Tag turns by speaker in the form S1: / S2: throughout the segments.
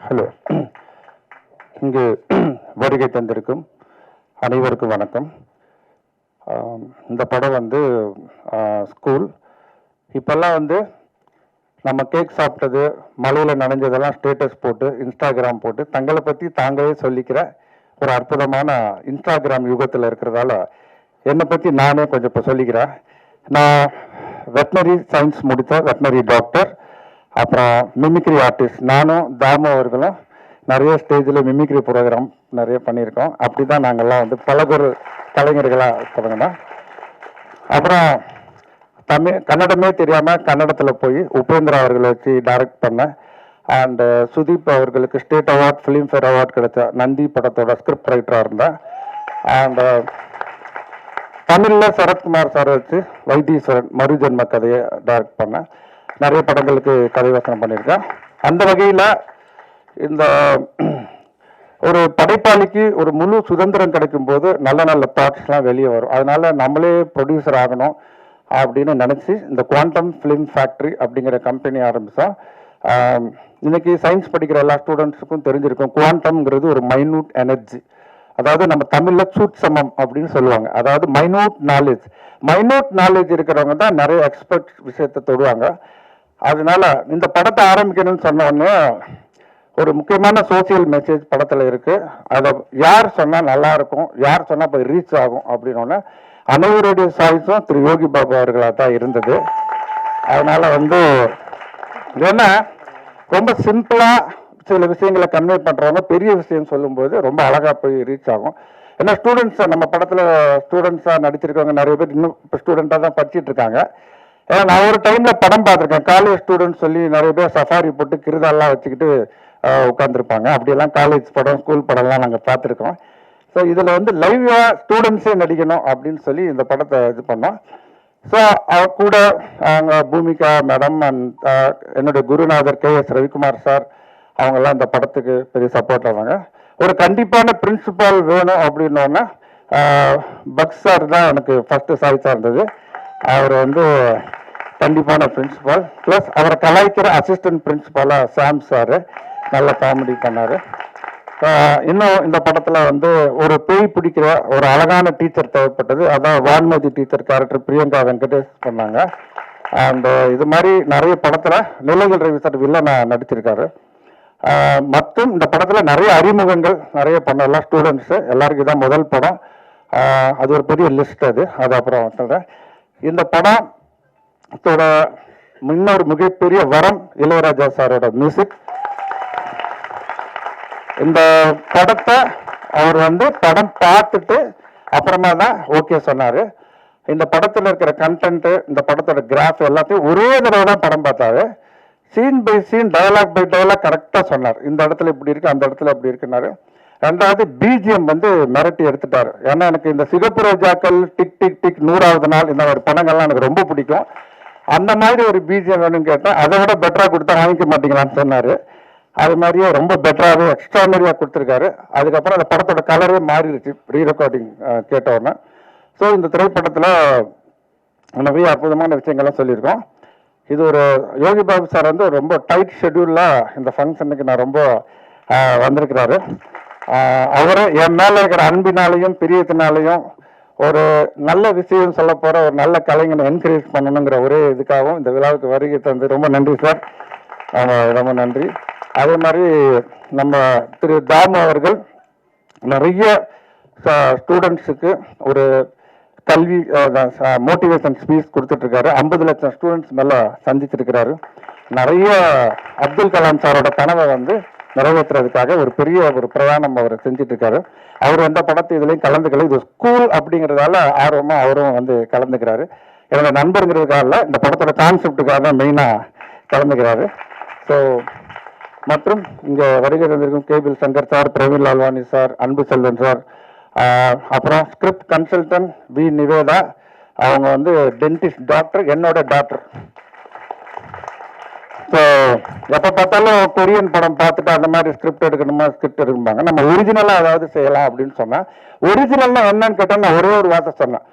S1: Hello, இங்கு வருகை தந்திருக்கும் அனைவருக்கும் வணக்கம். இந்த படம் வந்து ஸ்கூல். இப்போல்லாம் வந்து நம்ம கேக் சாப்பிட்டது, மலையில் நனைஞ்சதெல்லாம் ஸ்டேட்டஸ் போட்டு, இன்ஸ்டாகிராம் போட்டு தங்களை பற்றி தாங்களே சொல்லிக்கிற ஒரு அற்புதமான இன்ஸ்டாகிராம் யுகத்தில் இருக்கிறதால என்னை பற்றி நானே கொஞ்சம் இப்போ சொல்லிக்கிறேன். நான் வெட்னரி சயின்ஸ் முடித்த வெட்னரி டாக்டர், அப்புறம் மிமிக்ரி ஆர்டிஸ்ட். நானும் தாமு அவர்களும் நிறைய ஸ்டேஜில் மிமிக்ரி ப்ரோக்ராம் நிறைய பண்ணியிருக்கோம். அப்படி தான் நாங்கள்லாம் வந்து பல கலைஞர்களாக தொடங்கினோம். அப்புறம் கன்னடமே தெரியாமல் கன்னடத்தில் போய் உபேந்திரா அவர்களை வச்சு டைரக்ட் பண்ணேன். அண்டு சுதீப் அவர்களுக்கு ஸ்டேட் அவார்ட், ஃபிலிம்ஃபேர் அவார்ட் கிடைச்ச நந்தி படத்தோட ஸ்கிரிப்ட் ரைட்டராக இருந்தேன். அண்டு தமிழில் சரத்குமார் சார் வச்சு வைத்தீஸ்வரன் மறுஜென்ம கதையை டைரக்ட் பண்ணேன். நிறைய படங்களுக்கு கதை வசனம் பண்ணியிருக்கேன். அந்த வகையில் இந்த ஒரு படைப்பாளிக்கு ஒரு முழு சுதந்திரம் கிடைக்கும்போது நல்ல நல்ல தாட்ஸ்லாம் வெளியே வரும். அதனால நம்மளே ப்ரொடியூசர் ஆகணும் அப்படின்னு நினச்சி இந்த குவாண்டம் ஃபிலிம் ஃபேக்ட்ரி அப்படிங்கிற கம்பெனி ஆரம்பித்தோம். இன்னைக்கு சயின்ஸ் படிக்கிற எல்லா ஸ்டூடெண்ட்ஸுக்கும் தெரிஞ்சிருக்கும், குவாண்டம்ங்கிறது ஒரு மைன்யூட் எனர்ஜி. அதாவது நம்ம தமிழில் சூட்சமம் அப்படின்னு சொல்லுவாங்க. அதாவது மைன்யூட் நாலேஜ் இருக்கிறவங்க தான் நிறைய எக்ஸ்பர்ட் விஷயத்தை தொடுவாங்க. அதனால இந்த படத்தை ஆரம்பிக்கணும்னு சொன்ன உடனே ஒரு முக்கியமான சோசியல் மெசேஜ் படத்தில் இருக்கு. அதை யார் சொன்னால் நல்லா இருக்கும், யார் சொன்னால் போய் ரீச் ஆகும் அப்படின்னோடனே அனைவருடைய சாய்ஸும் திரு யோகி பாபு அவர்களாக தான் இருந்தது. அதனால வந்து ஏன்னா ரொம்ப சிம்பிளா சில விஷயங்களை கன்வே பண்றவங்க பெரிய விஷயம் சொல்லும்போது ரொம்ப அழகா போய் ரீச் ஆகும். ஏன்னா ஸ்டூடெண்ட்ஸ், நம்ம படத்துல ஸ்டூடெண்ட்ஸா நடிச்சிருக்கவங்க நிறைய பேர் இன்னும் இப்போ ஸ்டூடெண்டா தான் படிச்சுட்டு இருக்காங்க. ஏன்னா நான் ஒரு டைம்ல படம் பார்த்துருக்கேன், காலேஜ் ஸ்டூடெண்ட்ஸ் சொல்லி நிறைய பேர் சஃபாரி போட்டு கிருதெல்லாம் வச்சுக்கிட்டு உட்காந்துருப்பாங்க. அப்படியெல்லாம் காலேஜ் படம், ஸ்கூல் படம்லாம் நாங்கள் பார்த்துருக்கோம். ஸோ இதில் வந்து லைவா ஸ்டூடெண்ட்ஸே நடிக்கணும் அப்படின்னு சொல்லி இந்த படத்தை இது பண்ணோம். ஸோ கூட பூமிகா மேடம் அண்ட் என்னுடைய குருநாதர் KS ரவிக்குமார் சார் அவங்கெல்லாம் இந்த படத்துக்கு பெரிய சப்போர்ட் ஆவாங்க. ஒரு கண்டிப்பான பிரின்சிபால் வேணும் அப்படின்னோன்னா பக்ஸ் சார் தான் எனக்கு ஃபர்ஸ்ட் சாய்ஸாக இருந்தது. அவர் வந்து கண்டிப்பான பிரின்சிபால், ப்ளஸ் அவரை கலாய்க்கிற அசிஸ்டன்ட் பிரின்சிபாலாக சாம் சார் நல்ல காமெடி பண்ணார். இன்னும் இந்த படத்தில் வந்து ஒரு பேய் பிடிக்கிற ஒரு அழகான டீச்சர் தேவைப்பட்டது. அதான் வான்மதி டீச்சர் கேரக்டர் பிரியங்கா வெங்கடேஷ் பண்ணாங்க. அண்ட் இது மாதிரி நிறைய படத்தில் நிலைகள் ரவி சார் வில்லனா நடிச்சிருக்காரு. மற்றும் இந்த படத்தில் நிறைய அறிமுகங்கள் நிறைய பண்ணலாம் ஸ்டூடெண்ட்ஸு எல்லாருக்கும். இதான் முதல் படம். அது ஒரு பெரிய லிஸ்ட். அது அப்புறம் சொல்கிறேன். இந்த படத்தோட இன்னொரு மிகப்பெரிய வரம் இளையராஜா சாரோட மியூசிக். இந்த படத்தை அவர் வந்து படம் பார்த்துட்டு அப்புறமா தான் ஓகே சொன்னார். இந்த படத்தில் இருக்கிற கண்டென்ட்டு, இந்த படத்தோட கிராஃப் எல்லாத்தையும் ஒரே தடவை தான் படம் பார்த்தாரு. Scene by scene, dialogue by dialogue கரெக்டாக சொன்னார். இந்த இடத்துல இப்படி இருக்கு, அந்த இடத்துல அப்படி இருக்குன்னாரு. ரெண்டாவது பிஜிஎம் வந்து மிரட்டி எடுத்துட்டாரு. ஏன்னா எனக்கு இந்த சிகப்பு ரோஜாக்கள், டிக் டிக் டிக், 100வது நாள், இந்த ஒரு படங்கள்லாம் எனக்கு ரொம்ப பிடிக்கும். அந்த மாதிரி ஒரு பிஜிஎம் வேணும்னு கேட்டேன். அதை விட பெட்டராக கொடுத்தா வாங்கிக்க மாட்டீங்களான்னு சொன்னார். அது மாதிரியே ரொம்ப பெட்டராகவே எக்ஸ்ட்ரானரியாக கொடுத்துருக்காரு. அதுக்கப்புறம் அந்த படத்தோட கலரே மாறிடுச்சு ரீ ரெக்கார்டிங் கேட்டவுடனே. ஸோ இந்த திரைப்படத்தில் நிறைய அற்புதமான விஷயங்கள்லாம் சொல்லியிருக்கோம். இது ஒரு யோகி பாபு சார் வந்து ரொம்ப டைட் ஷெட்யூலில் இந்த ஃபங்க்ஷனுக்கு நான் ரொம்ப வந்திருக்கிறாரு. அவரை என் மேலே இருக்கிற அன்பினாலையும் பிரியத்தினாலையும் ஒரு நல்ல விஷயம் சொல்ல போகிற ஒரு நல்ல கலைஞனை என்கரேஜ் பண்ணணுங்கிற ஒரே இதுக்காகவும் இந்த விழாவுக்கு வருகை தந்து ரொம்ப நன்றி சார். ரொம்ப நன்றி. அதே மாதிரி நம்ம திரு தாமு அவர்கள் நிறைய ஸ்டூடெண்ட்ஸுக்கு ஒரு கல்வி மோட்டிவேஷன் ஸ்பீச் கொடுத்துட்ருக்காரு. 50 லட்சம் ஸ்டூடெண்ட்ஸ் மேலே சந்திச்சிருக்கிறாரு. நிறைய அப்துல் கலாம் சாரோட கனவை வந்து நிறைவேற்றுறதுக்காக ஒரு பெரிய ஒரு பிரயாணம் அவர் செஞ்சுட்டு இருக்காரு. அவர் எந்த படத்தை இதுலையும் கலந்துக்கல. இது ஸ்கூல் அப்படிங்கிறதால ஆர்வமாக அவரும் வந்து கலந்துக்கிறாரு. என்னோட நண்பருங்கிறதுக்காக இந்த படத்தோட கான்செப்டுக்காக தான் மெயினாக கலந்துக்கிறாரு. ஸோ மற்றும் இங்கே வருகை தந்திருக்கும் cable Shankar sir, Praveen Lalwani sir, அன்பு செல்வன் சார், அப்புறம் ஸ்கிரிப்ட் கன்சல்டன்ட் வி நிவேதா. அவங்க வந்து டென்டிஸ்ட் டாக்டர், என்னோட டாக்டர். ஸோ எப்போ பார்த்தாலும் கொரியன் படம் பார்த்துட்டு அந்த மாதிரி ஸ்கிரிப்ட் எடுக்கணும்பாங்க. நம்ம ஒரிஜினலாக ஏதாவது செய்யலாம் அப்படின்னு சொன்னேன். ஒரிஜினல்னா என்னன்னு கேட்டால் நான் ஒரே ஒரு வார்த்தை சொன்னேன்.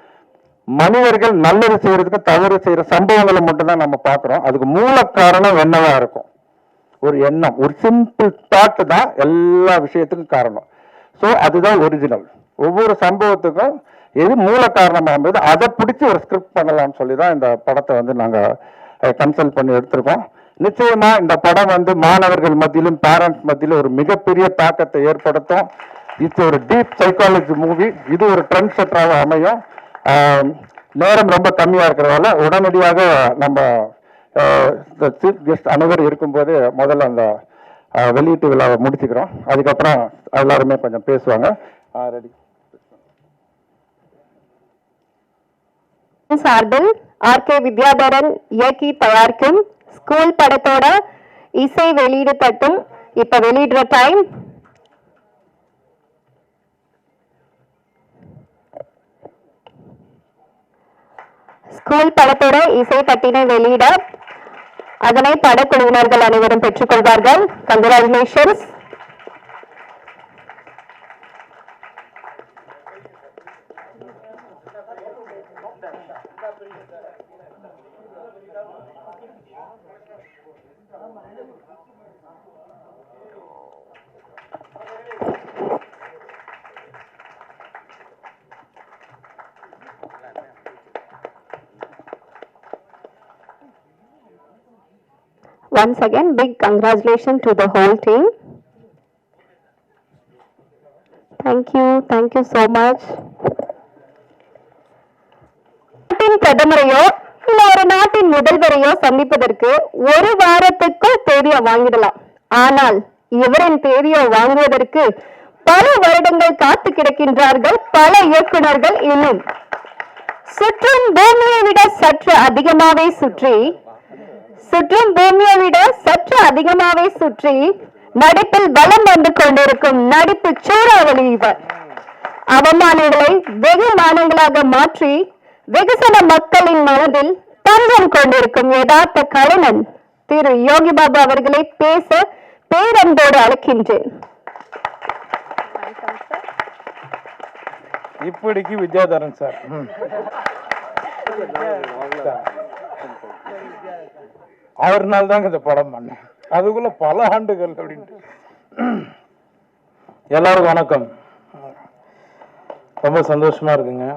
S1: மனிதர்கள் நல்லது செய்யறதுக்கு தவறு செய்யற சம்பவங்களை மட்டும்தான் நம்ம பார்க்குறோம். அதுக்கு மூல காரணம் என்னவா இருக்கும்? ஒரு எண்ணம், ஒரு சிம்பிள் தாட் தான் எல்லா விஷயத்துக்கும் காரணம். ஸோ அதுதான் ஒரிஜினல். ஒவ்வொரு சம்பவத்துக்கும் எது மூல காரணமாக இருந்தது அதை பிடிச்சி ஒரு ஸ்கிரிப்ட் பண்ணலாம்னு சொல்லி தான் இந்த படத்தை வந்து நாங்கள் கன்சல்ட் பண்ணி எடுத்திருக்கோம். நிச்சயமா இந்த படம் வந்து மாணவர்கள் மத்தியிலும் பேரண்ட்ஸ் மத்தியிலும் ஒரு மிகப்பெரிய தாக்கத்தை ஏற்படுத்தும். இது ஒரு டீப் சைக்காலஜி மூவி. இது ஒரு ட்ரெண்ட் செட்டராக அமையும். நேரம் ரொம்ப கம்மியாக இருக்கிறதால உடனடியாக நம்ம சீஃப் கெஸ்ட் அனைவரும் இருக்கும்போது முதல்ல அந்த வெளியீட்டு விழாவை முடிச்சுக்கிறோம். அதுக்கப்புறம் எல்லாருமே கொஞ்சம் பேசுவாங்க. ரெடி.
S2: சார்பில் ஆர்கே வித்யாதரன் இயக்கி தயாரிக்கும் ஸ்கூல் படத்தோட இசை வெளியீடு தட்டும் இப்ப வெளியிடுற டைம். ஸ்கூல் படத்தோட இசை தட்டினை வெளியிட அதனை படக்குழுவினர்கள் அனைவரும் பெற்றுக்கொள்வார்கள். Congratulations. Once again, big congratulations to the whole team. Thank you so much. நாட்டின் பிரதமரையோ இல்ல ஒரு நாட்டின் முதல்வரையோ சந்திப்பதற்கு ஒரு வாரத்துக்குள் தேதியை வாங்கிடலாம். ஆனால் இவரின் தேதியை வாங்குவதற்கு பல வருடங்கள் காத்து கிடக்கின்றார்கள் பல இயக்குனர்கள். இன்னும் சுற்றும் பூமியை விட சற்று அதிகமாவே சுற்றி நடிப்பில் பலம் வந்து கொண்டிருக்கும் நடிப்பு சூறாவளி இவர். அவமானங்களை வெகுமானங்களாக மாற்றி வெகுசன மக்களின் மனதில் தங்கம் கொண்டிருக்கும் யதார்த்த கலைஞன் திரு யோகி பாபு அவர்களை பேச பேரன்போடு அழைக்கின்றேன்.
S3: இப்படிக்கு வித்யாதரன் சார். அவர்னால தாங்க இந்த படம் பண்ணேன். அதுக்குள்ள பல ஆண்டுகள் அப்படின்ட்டு. எல்லாருக்கும் வணக்கம். ரொம்ப சந்தோஷமா இருக்குங்க.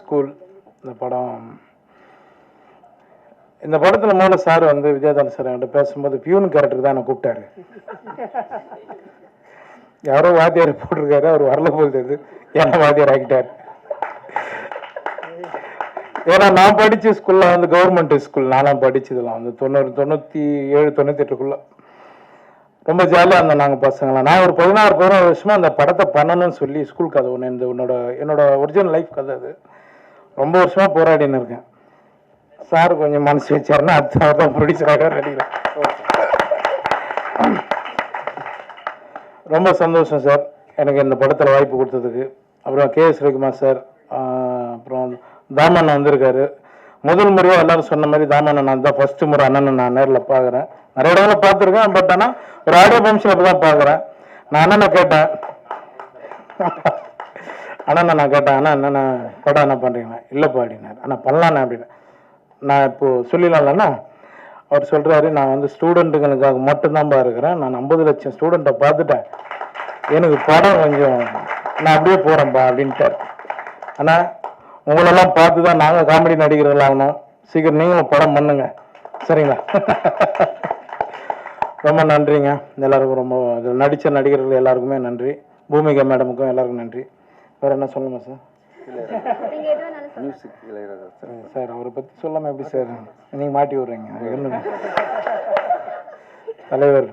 S3: ஸ்கூல் இந்த படத்துல மூல சார் வந்து வித்யாதரன் சார் என்கிட்ட பேசும்போது பியூன் கேரக்டர் தான் என்ன கூப்பிட்டாரு. யாரோ வாத்தியார் போட்டிருக்காரு, அவர் வரல போகுது, என்ன வாத்தியார் ஆகிட்டார். ஏன்னா நான் படித்த ஸ்கூலில் வந்து கவர்மெண்ட் ஸ்கூல், நானும் படித்ததெல்லாம் வந்து 97, 98 ரொம்ப ஜாலியாக இருந்தோம் நாங்கள் பசங்களாம். நான் ஒரு 16 வருஷமாக அந்த படத்தை பண்ணணும்னு சொல்லி ஸ்கூல் கதை ஒன்று, என்னோட ஒரிஜினல் லைஃப் கதை அது. ரொம்ப வருஷமாக போராடின்னு இருக்கேன். சார் கொஞ்சம் மனசு வச்சாருன்னா அடுத்த தான் ப்ரொடியூசராக நடிக்கிறேன். ரொம்ப சந்தோஷம் சார் எனக்கு இந்த படத்தில் வாய்ப்பு கொடுத்ததுக்கு. அப்புறம் KS ரவிக்குமார் சார், அப்புறம் தாமண்ணன் வந்திருக்காரு. முதல் முறையாக எல்லாரும் சொன்ன மாதிரி தாமண்ணன் நான் தான் ஃபர்ஸ்ட் முறை அண்ணனை நான் நேரில் பார்க்குறேன். நிறைய இடங்களை பார்த்துருக்கேன், பட் ஆனால் ஒரு ஆடியோ ஃபங்க்ஷன் அப்போ தான் பார்க்குறேன். நான் அண்ணனை கேட்டேன், அண்ணா என்னண்ணா படம் என்ன பண்ணுறீங்களா? இல்லைப்பா அப்படின்னாரு. அண்ணா பண்ணலாண்ணே அப்படின்னு. நான் இப்போது சொல்லிடலாம்லண்ணா. அவர் சொல்கிறாரு, நான் வந்து ஸ்டூடெண்ட்டுங்களுக்காக மட்டும்தான்ப்பா இருக்கிறேன், நான் 50 லட்சம் ஸ்டூடெண்ட்டை பார்த்துட்டேன், எனக்கு படம் கொஞ்சம் நான் அப்படியே போகிறேன்ப்பா அப்படின்ட்டார். ஆனால் உங்களெல்லாம் பார்த்து தான் நாங்கள் காமெடி நடிகர்கள் ஆகணும், சீக்கிரம் நீங்களும் படம் பண்ணுங்க, சரிங்களா? ரொம்ப நன்றிங்க எல்லாருக்கும். ரொம்ப நடித்த நடிகர்கள் எல்லாருக்குமே நன்றி. பூமிகா மேடமுக்கும் எல்லாருக்கும் நன்றி. வேறு என்ன சொல்லணுமா சார்? சார் அவரை பற்றி சொல்லாமல் எப்படி சார் நீங்கள் மாட்டி விட்றீங்க? தலைவர்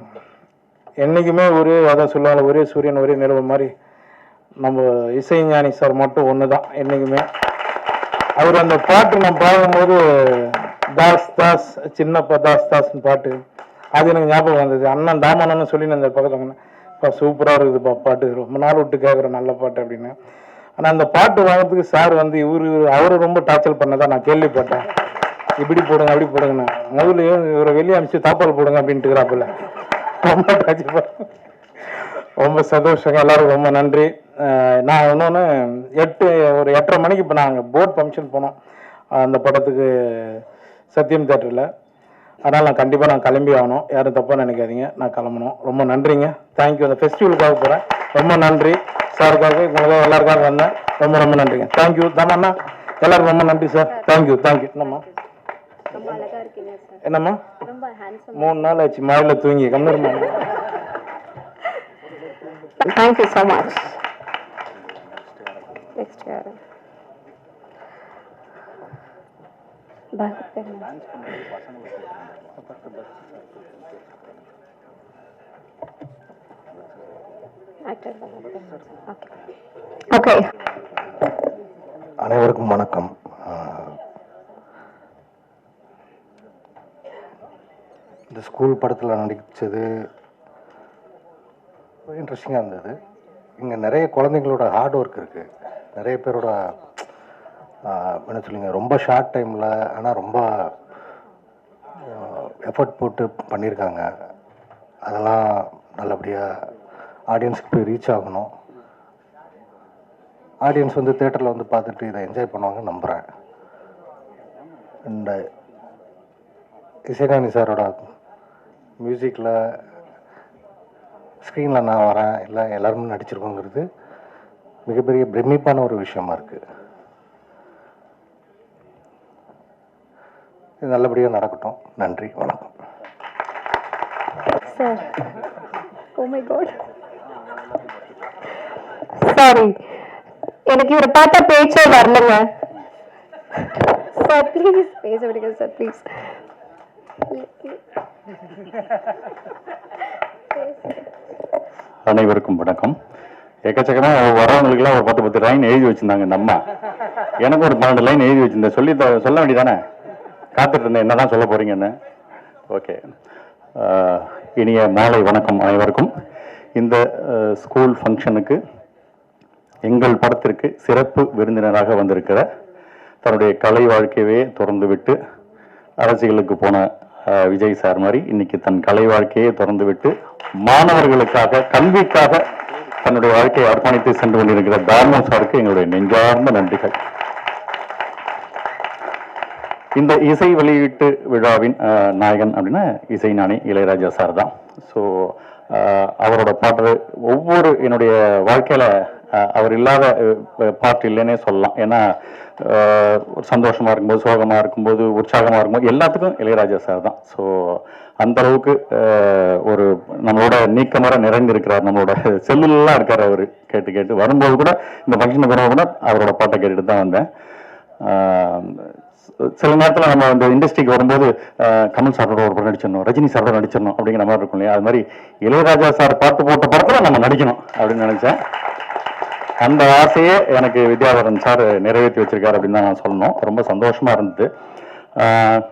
S3: என்றைக்குமே அதான் சொல்லுவாங்க, ஒரே சூரியன் ஒரே நிலவு மாதிரி நம்ம இசைஞானி சார் மட்டும் ஒன்று தான் என்றைக்குமே. அவர் அந்த பாட்டு நான் பார்க்கும்போது தாஸ் சின்னப்பா தாஸ்னு பாட்டு, அது எனக்கு ஞாபகம் வந்தது. அண்ணன் தாமண்ணன்னு சொல்லி நான் அந்த பக்கத்தில் சூப்பராக இருக்குதுப்பா பாட்டு, ரொம்ப நாள் விட்டு கேட்குறேன் நல்ல பாட்டு அப்படின்னு. ஆனால் அந்த பாட்டு வாங்கிறதுக்கு சார் வந்து அவரை ரொம்ப டார்ச்சர் பண்ணதான் நான் கேள்விப்பட்டேன். இப்படி போடுங்க அப்படி போடுங்கண்ணா, முதல்ல இவரை வெளியே அனுப்பிச்சு தாப்பால் போடுங்க அப்படின்ட்டுக்கிறாப்புல. ரொம்ப டார்ச்சர். ரொம்ப சந்தோஷங்க, எல்லாருக்கும் ரொம்ப நன்றி. நான் இன்னொன்று ஒரு 8:30 மணிக்கு இப்போ நாங்கள் போர்ட் ஃபங்க்ஷன் போனோம் அந்த படத்துக்கு சத்யம் தேட்டரில். அதனால் நான் கண்டிப்பாக நான் கிளம்பி ஆகணும். யாரும் தப்பாக நினைக்காதீங்க, நான் கிளம்பணும். ரொம்ப நன்றிங்க. தேங்க்யூ. அந்த ஃபெஸ்டிவலுக்காக போகிறேன். ரொம்ப நன்றி சாருக்காக, உங்களுக்கு எல்லாருக்காக வந்தேன். ரொம்ப ரொம்ப நன்றிங்க. தேங்க்யூ தானண்ணா, எல்லாருக்கும் ரொம்ப நன்றி சார். Thank you thank you. என்னம்மா என்னம்மா 3 நாள் ஆச்சு மழையில் தூங்கி கம்மிருமா.
S2: Thank you so much. Next year. Okay.
S4: அனைவருக்கும் வணக்கம். இந்த ஸ்கூல் படத்தில் நடித்தது இன்ட்ரெஸ்டிங்காக இருந்தது. இங்கே நிறைய குழந்தைங்களோட ஹார்ட் ஒர்க் இருக்குது. நிறைய பேரோட என்ன சொல்லுங்க, ரொம்ப ஷார்ட் டைமில் ஆனால் ரொம்ப எஃபர்ட் போட்டு பண்ணியிருக்காங்க. அதெல்லாம் நல்லபடியாக ஆடியன்ஸுக்கு போய் ரீச் ஆகணும். ஆடியன்ஸ் வந்து தேட்டரில் வந்து பார்த்துட்டு இதை என்ஜாய் பண்ணுவாங்கன்னு நம்புகிறேன். அண்ட் இசைஞானி சாரோட மியூசிக்கில் ஸ்க்ரீனில் நான் வரேன், இல்லை எல்லாருமே நடிச்சிருக்கோங்கிறது மிகப்பெரிய பிரமிப்பான ஒரு விஷயமா இருக்குது. இது நல்லபடியாக நடக்கட்டும். நன்றி, வணக்கம்.
S2: Sir, oh my God. Sorry, எனக்கு இவரை பார்த்தா பேச்சே வரலங்க. சார் ப்ளீஸ் பேச விடுங்க சார், ப்ளீஸ்.
S5: அனைவருக்கும் வணக்கம். எக்கச்சக்கமா வரவங்களுக்குலாம் ஒரு 10 லைன் எழுதி வச்சிருந்தாங்க. இந்த அம்மா எனக்கு ஒரு 12 லைன் எழுதி வச்சிருந்தேன். சொல்ல வேண்டியதானே, காத்துட்டு இருந்தேன் என்னதான் சொல்ல போறீங்கன்னு. ஓகே, இனிய மாலை வணக்கம் அனைவருக்கும். இந்த ஸ்கூல் ஃபங்க்ஷனுக்கு எங்கள் படத்திற்கு சிறப்பு விருந்தினராக வந்திருக்கிற, தன்னுடைய கலை வாழ்க்கையவே திறந்து விட்டு அரசியலுக்கு போன விஜய் சார் மாதிரி இன்னைக்கு தன் கலை வாழ்க்கையை திறந்து விட்டு மாணவர்களுக்காக, கல்விக்காக தன்னுடைய வாழ்க்கையை அர்ப்பணித்து சென்று கொண்டிருக்கிற தாமோ சாருக்கு எங்களுடைய நெஞ்சார்ந்த நன்றிகள். இந்த இசை வெளியீட்டு விழாவின் நாயகன் அப்படின்னா இசைஞானி இளையராஜா சார் தான். ஸோ அவரோட பாட்டு ஒவ்வொரு என்னுடைய வாழ்க்கையில அவர் இல்லாத பாட்டு இல்லைன்னே சொல்லலாம். ஏன்னா ஒரு சந்தோஷமா இருக்கும்போது, சோகமா இருக்கும்போது, உற்சாகமா இருக்கும்போது எல்லாத்துக்கும் இளையராஜா சார் தான். ஸோ அந்த அளவுக்கு ஒரு நம்மளோட நீக்கமர நிறைந்திருக்கிறார். நம்மளோட செல்லுலாம் இருக்கார் அவர். கேட்டு கேட்டு வரும்போது கூட, இந்த ஃபங்க்ஷனுக்கு வரும்போது கூட அவரோட பாட்டை கேட்டுட்டு தான் வந்தேன். சில நேரத்தில் நம்ம இந்த இண்டஸ்ட்ரிக்கு வரும்போது கமல் சாரோட ஒரு படம் நடிச்சிடணும், ரஜினி சாரோட நடிச்சிடணும் அப்படிங்கிற மாதிரி இருக்கும் இல்லையா? அது மாதிரி இளையராஜா சார் பாட்டு போட்ட படத்தில் நம்ம நடிக்கணும் அப்படின்னு நினைச்சேன். அந்த ஆசையே எனக்கு வித்யாதரன் சார் நிறைவேற்றி வச்சிருக்காரு அப்படின்னு தான் நான் சொல்லணும். ரொம்ப சந்தோஷமா இருந்தது.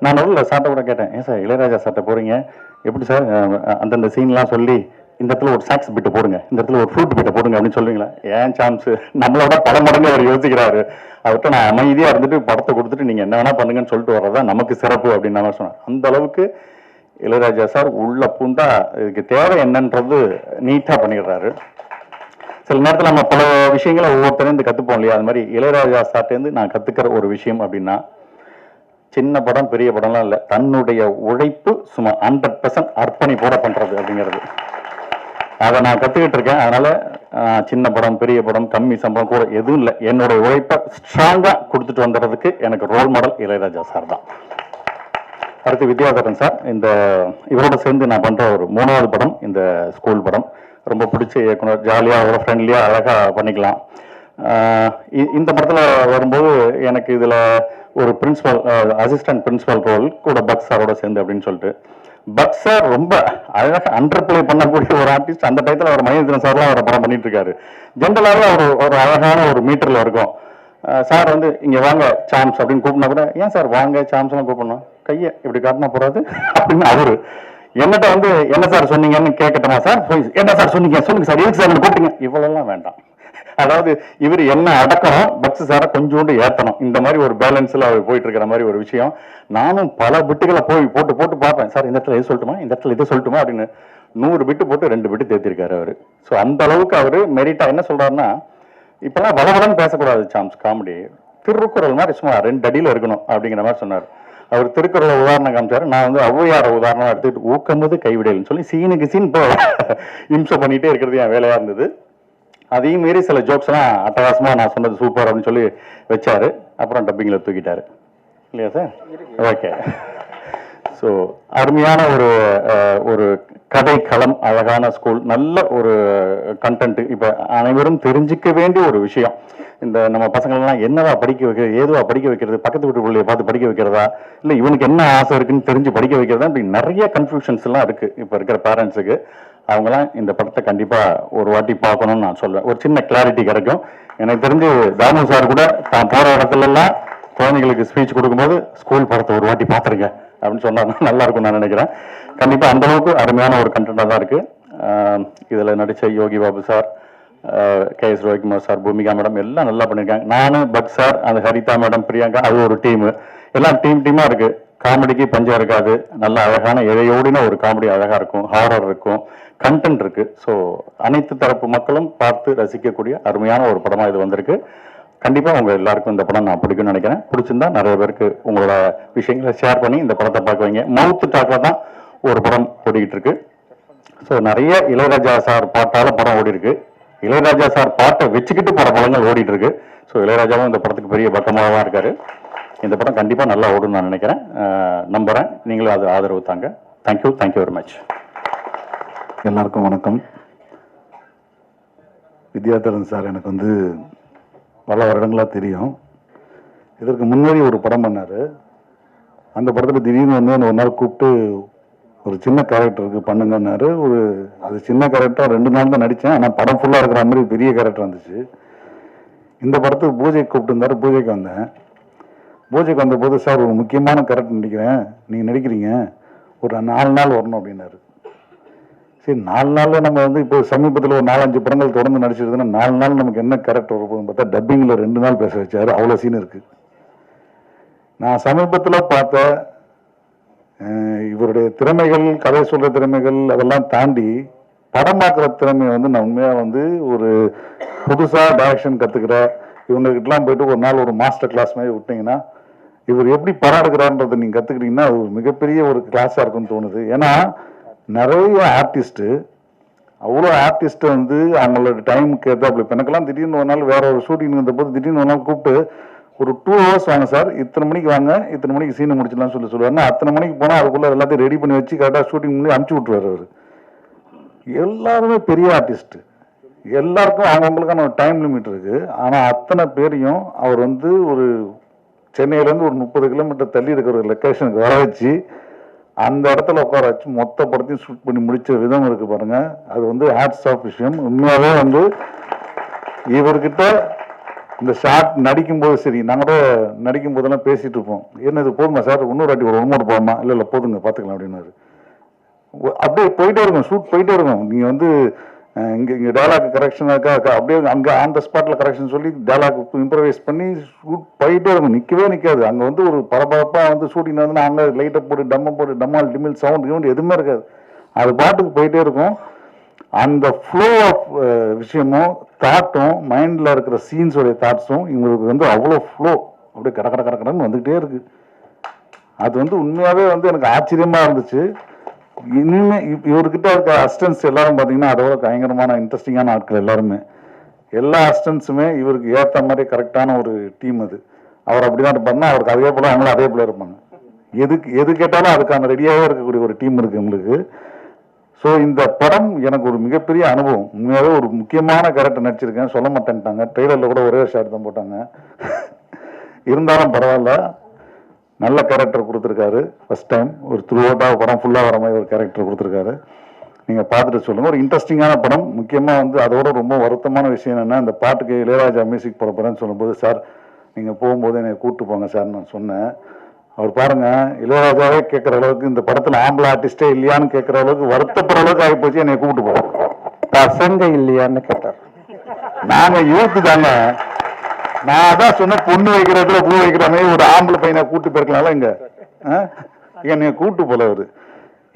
S5: நான் உள்ள சார்ட்ட கூட கேட்டேன், ஏன் சார் இளையராஜா சார்ட்ட போறீங்க, எப்படி சார் அந்தந்த சீன்லாம் சொல்லி இந்த இடத்துல ஒரு சாக்ஸ் பிட்டை போடுங்க, இந்த இடத்துல ஒரு ஃப்ரூட் பிட்டை போடுங்க அப்படின்னு சொல்லுவீங்களா? ஏன் சான்ஸ், நம்மளோட பல மடங்கு அவர் யோசிக்கிறாரு. அவர்கிட்ட நான் அமைதியா இருந்துட்டு படத்தை கொடுத்துட்டு நீங்க என்ன வேணா பண்ணுங்கன்னு சொல்லிட்டு வர்றதா நமக்கு சிறப்பு அப்படின்னு நான் சொன்னேன். அந்த அளவுக்கு இளையராஜா சார் உள்ள பூந்தா இதுக்கு தேவை என்னன்றது நீட்டா பண்ணிடுறாரு. சில நேரத்தில் நம்ம பல விஷயங்களை ஒவ்வொருத்தரும் கத்துப்போம் இல்லையா? அது மாதிரி இளையராஜா சார்ட்டேருந்து நான் கத்துக்கிற ஒரு விஷயம் அப்படின்னா, சின்ன படம் பெரிய படம்லாம் இல்லை, தன்னுடைய உழைப்பு சும்மா 100% அர்ப்பணிப்போட பண்றது அப்படிங்கிறது. அதை நான் கத்துக்கிட்டு இருக்கேன். அதனால சின்ன படம் பெரிய படம் கம்மி சம்பளம் கூட எதுவும் இல்லை, என்னோட உழைப்பை ஸ்ட்ராங்கா கொடுத்துட்டு வந்துடுறதுக்கு எனக்கு ரோல் மாடல் இளையராஜா சார் தான். அடுத்து வித்யாதரன் சார். இவரோட சேர்ந்து நான் பண்ற ஒரு 3வது படம் இந்த ஸ்கூல் படம். ரொம்ப பிடிச்ச இயக்குனர், ஜாலியாக அவ்வளோ ஃப்ரெண்ட்லியாக அழகாக பண்ணிக்கலாம். இந்த படத்தில் வரும்போது எனக்கு இதில் ஒரு பிரின்சிபல், அசிஸ்டன்ட் பிரின்சிபல் ரோல் கூட பக் சாரோட சேர்ந்து அப்படின்னு சொல்லிட்டு, பக் சார் ரொம்ப அழகாக அண்டர்பிளே பண்ணக்கூடிய ஒரு ஆர்டிஸ்ட். அந்த டயத்தில் அவர் மகேந்திரன் சார்லாம் அவரை படம் பண்ணிட்டு இருக்காரு. ஜென்ரலாகவே ஒரு அழகான ஒரு மீட்டரில் இருக்கும். சார் வந்து இங்கே வாங்க சாம்ஸ் அப்படின்னு கூப்பிட்டா கூட, ஏன் சார் வாங்க சாம்ஸ்லாம் கூப்பிடணும், கையை இப்படி காட்டினா போறாது அப்படின்னு அவரு என்னட்ட வந்து என்ன சார் சொன்னீங்கன்னு கேட்கட்டமா சார், என்ன சார் சொன்னீங்க சொல்லுங்க சார், எதுக்கு சார் கூப்பிட்டீங்க, இவ்வளோலாம் வேண்டாம். அதாவது இவர் என்ன அடக்கணும், பக்ஸ் சாரை கொஞ்சோண்டு ஏற்றணும். இந்த மாதிரி ஒரு பேலன்ஸில் அவர் போயிட்டு இருக்கிற மாதிரி ஒரு விஷயம். நானும் பல பிட்டுகளை போட்டு பார்ப்பேன். சார் இந்த இடத்துல எது சொல்லட்டுமா, இந்த இடத்துல இது சொல்லட்டுமா அப்படின்னு 100 பிட்டு போட்டு 2 பிட்டு தேர்த்திருக்காரு அவர். ஸோ அந்த அளவுக்கு அவர் மெரிட்டா என்ன சொல்றாருன்னா, இப்பெல்லாம் பலபலன்னு பேசக்கூடாது சாம்ஸ், காமெடி திருக்குறள் மாதிரி சும்மா 2 அடியில் இருக்கணும் அப்படிங்கிற மாதிரி சொன்னார். அவர் திருக்குறளை உதாரணம் காமிச்சாரு, நான் வந்து ஔவையாரை உதாரணம் எடுத்துக்கிட்டு ஊக்கம்போது கைவிடல்னு சொல்லி சீனுக்கு சீன் இப்போ இம்சை பண்ணிகிட்டே இருக்கிறது என் வேலையாக இருந்தது. அதையும் மீறி சில ஜோக்ஸ்லாம் அட்டகாசமாக நான் சொன்னது சூப்பர் அப்படின்னு சொல்லி வச்சாரு. அப்புறம் டப்பிங்கில் தூக்கிட்டாரு இல்லையா சார்? ஓகே. ஸோ அருமையான ஒரு கதை களம், அழகான ஸ்கூல், நல்ல ஒரு கண்டென்ட். இப்போ அனைவரும் தெரிஞ்சிக்க வேண்டிய ஒரு விஷயம். இந்த நம்ம பசங்களெல்லாம் என்னவா படிக்க வைக்கிறது, ஏதுவா படிக்க வைக்கிறது, பக்கத்து வீட்டு பிள்ளைய பார்த்து படிக்க வைக்கிறதா, இல்லை இவனுக்கு என்ன ஆசை இருக்குன்னு தெரிஞ்சு படிக்க வைக்கிறதா, இப்படி நிறைய கன்ஃபியூஷன்ஸ் எல்லாம் இருக்கு இப்போ இருக்கிற பேரண்ட்ஸுக்கு. அவங்களாம் இந்த படத்தை கண்டிப்பா ஒரு வாட்டி பார்க்கணும்னு நான் சொல்வேன். ஒரு சின்ன கிளாரிட்டி கிடைக்கும். எனக்கு தெரிஞ்சு தாமு சார் கூட தான் போற இடத்துல எல்லாம் குழந்தைங்களுக்கு ஸ்பீச் கொடுக்கும்போது ஸ்கூல் படத்தை ஒரு வாட்டி பார்த்துருங்க அப்படின்னு சொன்னா நல்லா இருக்கும் நான் நினைக்கிறேன். கண்டிப்பா அந்த அளவுக்கு அருமையான ஒரு கண்டென்ட்டா தான் இருக்கு. இதுல நடிச்ச Yogi Babu sir, KS Rohitkumar sir, Bhumika madam எல்லாம் நல்லா பண்ணியிருக்காங்க. நானு, பக் சார், அந்த ஹரிதா மேடம், பிரியங்கா, அது ஒரு டீமு. எல்லாம் டீமா இருக்கு. காமெடிக்கு பஞ்சம் இருக்காது. நல்ல அழகான இழையோடின ஒரு காமெடி அழகா இருக்கும், ஹாரர் இருக்கும், கண்டென்ட் இருக்கு. ஸோ அனைத்து தரப்பு மக்களும் பார்த்து ரசிக்கக்கூடிய அருமையான ஒரு படமா இது வந்திருக்கு. கண்டிப்பா உங்க எல்லாருக்கும் இந்த படம் நான் பிடிக்கும்னு நினைக்கிறேன். பிடிச்சிருந்தா நிறைய பேருக்கு உங்களோட விஷயங்களை ஷேர் பண்ணி இந்த படத்தை பார்க்க வைங்க. மவுத் டாக்ல தான் ஒரு படம் ஓடிக்கிட்டு இருக்கு. ஸோ நிறைய இளையராஜா சார் பாட்டால படம் ஓடி இருக்கு. இளையராஜா சார் பாட்டை வச்சுக்கிட்டு பல படங்கள் ஓடிட்டு இருக்கு. ஸோ இளையராஜாவும் இந்த படத்துக்கு பெரிய பக்கமாக தான் இருக்காரு. இந்த படம் கண்டிப்பா நல்லா ஓடும்னு நான் நினைக்கிறேன், நம்புறேன். நீங்களும் அது ஆதரவு தாங்க. Thank you very much.
S6: எல்லாருக்கும் வணக்கம். வித்யாதரன் சார் எனக்கு வந்து பல வருடங்களாக தெரியும். இதற்கு முன்னாடி ஒரு படம் பண்ணார். அந்த படத்தில் திடீர்னு வந்து ஒரு நாள் கூப்பிட்டு ஒரு சின்ன கேரக்டருக்கு பண்ணுங்கன்னாரு. அது சின்ன கேரக்டர் 2 நாள் தான் நடித்தேன். ஆனால் படம் ஃபுல்லாக இருக்கிற மாதிரி பெரிய கேரக்டர் வந்துச்சு. இந்த படத்துக்கு பூஜைக்கு கூப்பிட்டு இருந்தார். பூஜைக்கு வந்தேன். பூஜைக்கு வந்தபோது, சார் ஒரு முக்கியமான கேரக்டர் நடிக்கிறேன், நீங்கள் நடிக்கிறீங்க, ஒரு 4 நாள் வரணும் அப்படின்னாரு. சரி, 4 நாளில் நம்ம வந்து இப்போ சமீபத்தில் ஒரு 4-5 படங்கள் தொடர்ந்து நடிச்சிருந்தோன்னா 4 நாள் நமக்கு என்ன கேரக்டர் வரப்போகுதுன்னு பார்த்தா டப்பிங்கில் 2 நாள் பேச வச்சாரு. அவ்வளோ சீன் இருக்கு. நான் சமீபத்தில் பார்த்த இவருடைய திறமைகள், கதை சொல்கிற திறமைகள் அதெல்லாம் தாண்டி படம் பார்க்குற திறமையை வந்து நான் உண்மையாக வந்து ஒரு புதுசாக டைரக்ஷன் கற்றுக்கிற இவங்ககிட்டலாம் போயிட்டு ஒரு நாள் ஒரு மாஸ்டர் கிளாஸ் மாதிரி விட்டிங்கன்னா, இவர் எப்படி படம் எடுக்கிறான்றதை நீங்கள் கற்றுக்கிட்டீங்கன்னா அது ஒரு மிகப்பெரிய ஒரு கிளாஸாக இருக்குன்னு தோணுது. ஏன்னா நிறைய ஆர்டிஸ்ட்டு, அவ்வளோ ஆர்டிஸ்ட்டை வந்து அவங்களோட டைமுக்கு ஏற்றாப்புல. இப்போ எனக்கெல்லாம் திடீர்னு ஒரு நாள் வேற ஒரு ஷூட்டிங் இருந்தபோது திடீர்னு ஒரு நாள் கூப்பிட்டு ஒரு 2 hours வாங்க சார், இத்தனை மணிக்கு வாங்க, இத்தனை மணிக்கு சீனை முடிச்சிடலாம்னு சொல்லுவாருன்னா, அத்தனை மணிக்கு போனால் அதுக்குள்ளே எல்லாத்தையும் ரெடி பண்ணி வச்சு கரெக்டாக ஷூட்டிங் பண்ணி அனுப்பிச்சி விட்டுருவார் அவர். எல்லாருமே பெரிய ஆர்டிஸ்ட்டு, எல்லாருக்கும் அவங்கவுங்களுக்கான ஒரு டைம் லிமிட் இருக்குது. ஆனால் அத்தனை பேரையும் அவர் வந்து ஒரு சென்னையிலேருந்து ஒரு 30 கிலோமீட்டர் தள்ளி இருக்கிற ஒரு லொக்கேஷனுக்கு வர வச்சு அந்த இடத்துல உட்கார வச்சு மொத்த படத்தையும் ஷூட் பண்ணி முடிச்ச விதம் இருக்கு பாருங்க. அது வந்து ஹேட்ஸ் ஆஃப் விஷயம். உண்மையாகவே வந்து இவர்கிட்ட இந்த ஷார்ட் நடிக்கும்போது சரி, நாங்கள் கூட நடிக்கும் போதெல்லாம் பேசிட்டு இருப்போம், என்ன இது போதுமா சார், இன்னொரு வாட்டி ஒரு 1 more போகாமா, இல்லை போதுங்க பார்த்துக்கலாம் அப்படின்னாரு. அப்படியே போயிட்டே இருக்கும், ஷூட் போயிட்டே இருக்கும். நீங்கள் வந்து இங்கே டைலாக் கரெக்ஷன் இருக்கா, அப்படியே அங்கே ஆன் த ஸ்பாட்டில் கரெக்ஷன் சொல்லி டைலாக் இம்ப்ரவைஸ் பண்ணி ஷூட் போயிட்டே இருக்கும், நிற்கவே நிற்காது. அங்கே வந்து ஒரு பரபரப்பாக வந்து ஷூட்டிங் வந்து அங்கே லைட்டை போட்டு டம்மால் டிமில் சவுண்ட் எதுவுமே இருக்காது. அது பாட்டுக்கு போயிட்டே இருக்கும். அந்த ஃப்ளோ ஆஃப் விஷயமும் தாட்டும் மைண்டில் இருக்கிற சீன்ஸோடைய தாட்ஸும் இவங்களுக்கு வந்து அவ்வளோ ஃப்ளோ அப்படியே கடன்னு வந்துக்கிட்டே இருக்கு. அது வந்து உண்மையாகவே வந்து எனக்கு ஆச்சரியமாக இருந்துச்சு. இனிமே இவர்கிட்ட இருக்க அசிஸ்டன்ஸ் எல்லாரும் பார்த்தீங்கன்னா அதோட பயங்கரமான இன்ட்ரெஸ்டிங்கான ஆட்கள் எல்லாருமே. எல்லா அசிஸ்டன்ஸுமே இவருக்கு ஏற்ற மாதிரி கரெக்டான ஒரு டீம். அது அவர் அப்படி தான் இருப்பாருன்னா அவருக்கு அதே போல் அவங்களும் அதே போல் இருப்பாங்க. எது கேட்டாலும் அதுக்கான ரெடியாகவே இருக்கக்கூடிய ஒரு டீம் இருக்குது உங்களுக்கு. ஸோ இந்த படம் எனக்கு ஒரு மிகப்பெரிய அனுபவம். உண்மையாகவே ஒரு முக்கியமான கேரக்டர் நடிச்சிருக்கேன், சொல்ல மாட்டேன்ட்டாங்க. ட்ரெய்லரில் கூட ஒரே ஷாட் தான் போட்டாங்க. இருந்தாலும் பரவாயில்ல, நல்ல கேரக்டர் கொடுத்துருக்காரு. ஃபர்ஸ்ட் டைம் ஒரு த்ரூ அவுட்டாக படம் ஃபுல்லாக வர மாதிரி ஒரு கேரக்டர் கொடுத்துருக்காரு. நீங்கள் பார்த்துட்டு சொல்லுங்கள். ஒரு இன்ட்ரெஸ்டிங்கான படம். முக்கியமாக வந்து அதோட ரொம்ப வருத்தமான விஷயம் என்னென்னா, இந்த பாட்டுக்கு இளையராஜா மியூசிக் போட போகிறேன்னு சொல்லும்போது, சார் நீங்கள் போகும்போது என்னை கூப்பிட்டு போங்க சார் நான் சொன்னேன். அவர் பாருங்க, இளையராஜாவே கேட்குற அளவுக்கு இந்த படத்தில் ஆம்பளை ஆர்டிஸ்டே இல்லையான்னு கேட்குற அளவுக்கு வருத்தப்படுற அளவுக்கு ஆகி போச்சு. என்னை கூப்பிட்டு போகிறோம்.
S1: பசங்க இல்லையான்னு கேட்டார்.
S6: நாங்கள் யூத்து தாங்க. நான் அதான் சொன்னேன், பொண்ணு வைக்கிறதுல பூ வைக்கிற மாதிரி ஒரு ஆம்பளை பையனை கூப்பிட்டு போயிருக்கலாம்ல இங்கே. என்னை கூப்பிட்டு போல அவரு.